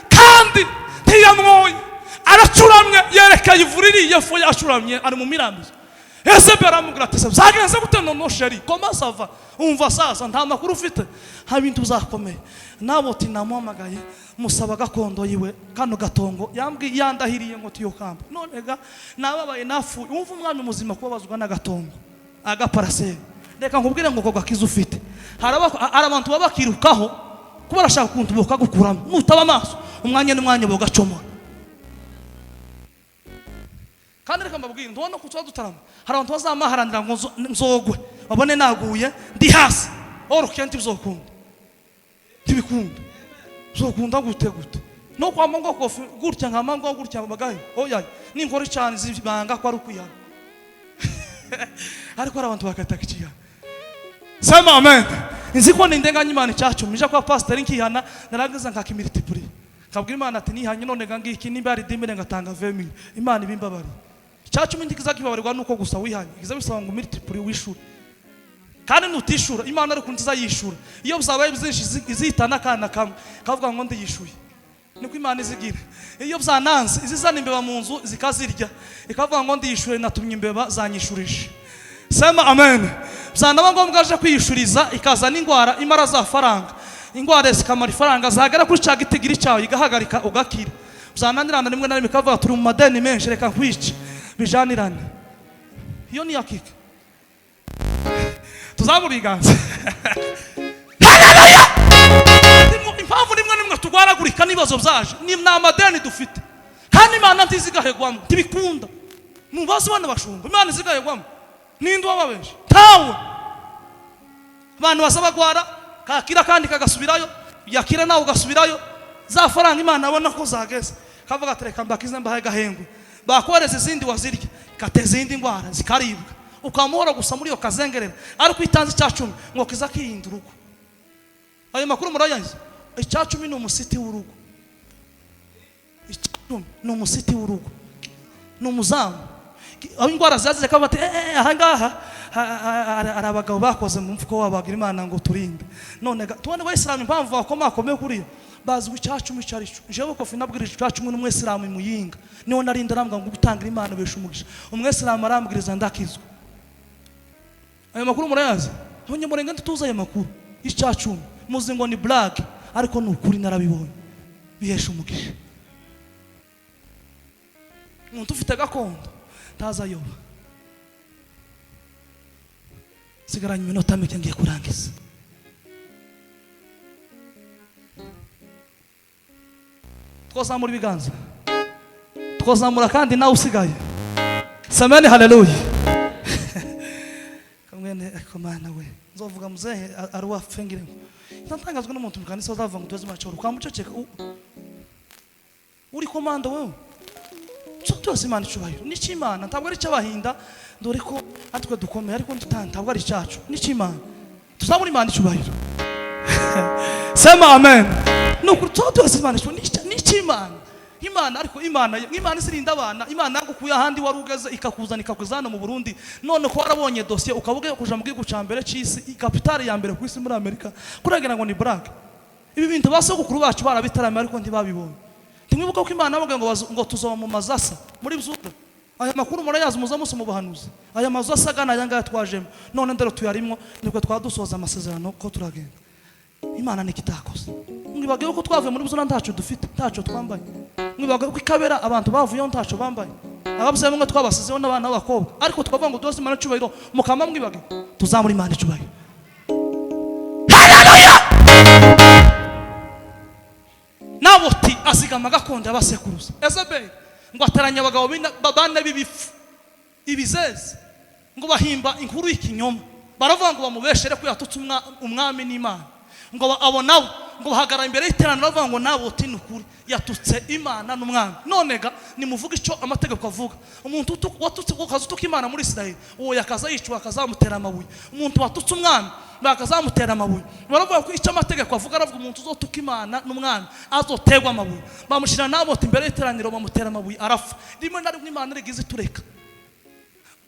kandi ntiyamwoye aracuramye yerekeye ivuriri yefu yacuramye ari mu mirambizo Yezebeli aramubwira ati zagenze gute nono sheri koma sava umva sasa nta makuru ufite habintu uzakomeye nabo tinamuhamagaye musaba gakondo yiwe kano gatongo yandahiriye ngo tiyo kamba nonega nababaye nafu umva umwami muzima kubabazwa n'agatongo agaparaseri reka nkubwire ngo ko gakiza ufite hari abantu babakirukaho kuba arashaka kuntu bokagukuramo nutaba amaso umwanya n'umwanya bogacomora kandi reka mbabwire ndabona ko twadutarama hari abantu bazamaharanira ngo nzogwe babone naguye ndi hasi orukenti bizokunda ntibikunda bizokunda gute no kwa mongo kofi gutya nka mango gutya bagaye oya ninkora cyane zibanga ko ari ukuyana ariko abantu bakataka ikiyana sema amen nzi ko nindenga nyimana cyacu mija kwa pastor nkihana narageza nkakimilitipuri kabwira Imana ati nihanye none ngiki nimba ari dimire ngatanga 20,000 Imana ibimbabari cyacumi ndikiza kibabarirwa nuko gusa wihanye ikiza bisaba ngo multiple wishura kandi nutishura Imana ari kunziza yishura iyo bzabaye byinshi izitana kana kamwe kavuga ngo ndiyishuye niko Imana izigira iyo byananze izizana imbeba mu nzu zikazirya ikavuga ngo ndiyishure natumye imbeba zanyishurisha sema amen byanaba ngombwa aje kwiyishuriza ikazana ingwara imara za faranga ingwara zikamara ifaranga zagera kuri cya gitigiri cyawe igahagarika ugakira byananirana rimwe na rimwe kavuga turi mu madeni menshi reka nkwice bijanirane iyo ni yakika tuzamubiganza impamvu rimwe nimwe tugwaragurika nibazo byaje ni amadeni dufite kandi Imana ntizigahegwamo tibikunda mubazo bana bashumba Imana izigahegwamo ninde wababeje tawe abantu basaba gwara kakira kandi kagasubirayo yakira nawe ugasubirayo za faranga Imana abona ko zageze kavuga tereka mbakize mbahe gahengwe bakwereza izindi wazirya kateza izindi ngwara zikaribwa ukamuhora gusa muri yo kazengerera ariko itanze cyacumi ngo kiza kihindura urugo ayo makuru murayanze icyacumi ni umusiti w'urugo icyacumi ni umusiti w'urugo ni umuzamu aho ingwara zazize kabati ahangaha arabagabo bakoze mu mfuko wabagira Imana ngo turinde none tubone abayisilamu impamvu bakomakomeye kuriyo bazwi icyacumi cyarico jewe ko finabwirije icyacumi n'umwisilamu muyinga niho narinda arambwa ngo gutangira Imana besha umugisha umwisilamu arambwiriza ndakizwa ayo makuru murayazi ntonye murenga tutuza ayo makuru icyacumi muzi ngo ni black ariko nukuri narabibonye bihesha umugisha umuntu ufite gakondo taza yoba sigaranye iminota mike ngiye kurangiza twazamura ibiganza twazamura kandi nawe usigaye sameni haleluya kamwene Mana we nzovuga muzehe aruwa fengire ntantangazwe n'umuntu mukanisa uzava ngo tuze macoro kwamuceceka uri komanda wewe cyo cyose Imana icubahiro niki Imana ntabwo ari cyabahinda dore ko atwe dukomeye ariko ntabwo ari cyacu niki Imana tuzabura Imana icubahiro sema amen nuko cyo cyose Imana niki Imana ariko Imana isirinda abana Imana yagukuye ahandi warugeze ikakuzana ikakuzana mu Burundi none ko warabonye dossier ukavuga kuja mu gihugu cyambere cy'isi capital ya mbere ku isi muri Amerika kuragira ngo ni brag ibi bintu basogukuru bacu barabitarama ariko ntibabibonye timwibuka ko Imana avuga ngo tuzoma mu mazasa muri bzuda aya makuru murayazi muzamuso mu buhanuzi aya mazu asagana yanga twajemo none ndero tuyarimwo niko twadusoza amasezerano ko turagenda Imana nikitakoze mwibageho ko twavuye muri buzuna ntacu dufite ntacu twambaye mwibageho ko ikabera abantu bavuyeho ntacu bambaye ababyeyi bamwe twabasizeho n'abana b'abakobwa ariko twavuga ngo dose Imana icubahiro mukama mwibage tuzamura Imana icubahiro haleluya Naboti azigama gakondo y'abasekuruza Ezebeli ngo ataranya abagabo bane b'ibifu ibizeze ngo bahimba inkuru y'ikinyoma baravuga ngo bamubeshere ko yatutse umwami n'Imana ngo abonawe ngo bahagara imbere y'iterano bavuga ngo Naboti n'ukuri yatutse Imana n'umwami nonega nimuvuga icyo amategeko avuga umuntu watutse ukazutuka Imana muri Israel uwo yakaza yicwa akazamutera amabuye umuntu watutse umwami bakazamutera amabuye baravuga ko icyo amategeko avuga aravuga umuntu uzotuka Imana n'umwami azotegwa amabuye bamushira Naboti imbere y'iteraniro bamutera amabuye arafa rimwe na rimwe Imana rigize tureka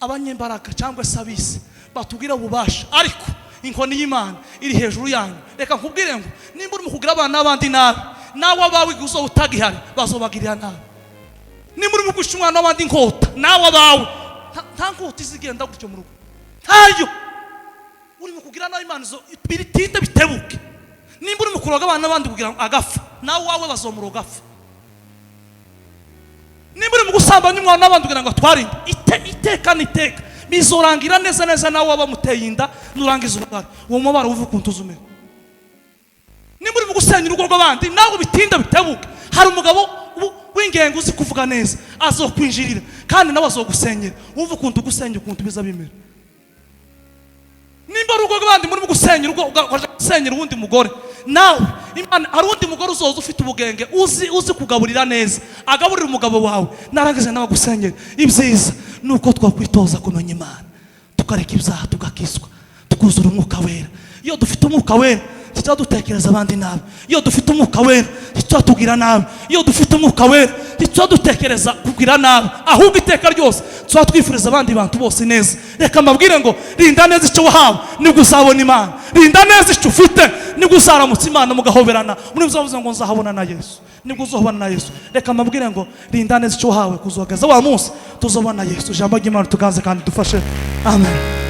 abanyembaraga cyangwa sabisi batubwira ububasha ariko inkoni y'Imana iri hejuru yanyu reka nkubwire ngo nimba uri mukugira abana n'abandi nabi nawe abawe guzo utagihari bazobagirira nabi nimba uri mugusha umwana n'abandi nkota nawe abawe nta nkota izigenda gutyo mu rugo ntayo uri mukugira nabi Imana zo bitite bitebuke nimba uri mukuroga abana n'abandi kugira agafa nawe wawe bazomuroga afa nimba uri mugusambanya umwana n'abandi kugira ngo atwarinde iteka bizorangira neza nawe wabamuteye inda nurangiza urugara uwo mubara uvuga ukuntu uzumera nimba uri mugusenya urugo rw'abandi nawe bitinda bitebuke hari umugabo w'ingengo uzi kuvuga neza azokwinjirira kandi nawe azogusenyera uvuga ukuntu ugusenya ukuntu biza bimera nimba urugo rw'abandi muri mugusenya urugo ugaje gusenyera uwundi mugore nawe Imana hari undi mugore uzoza ufite ubugenge uzi kugaburira neza agaburira umugabo wawe narangize nawe gusenyera ibyiza nuko twakwitoza kumenya Imana tukareka ibyaha tugakizwa tukuzura umwuka wera iyo dufite umwuka wera tujya dutekereza abandi nabi iyo dufite umwuka wera ntituba tugira nabi. Iyo dufite umwuka wera ntituba dutekereza kugira nabi, ahubwo iteka ryose tuba twifuriza abandi bantu bose neza. Reka mbabwire ngo rinda neza icyo wahawe nibwo uzabona Imana. Rinda neza icyo ufite nibwo uzaramutsa Imana mugahoberana. Muri muzavuze ngo nzahabona na Yesu, nibwo uzahobana na Yesu. Reka mbabwire ngo rinda neza icyo wahawe kuzogeza wa munsi tuzobona Yesu. Ijambo ry'Imana tuganze kandi dufashe. Amen.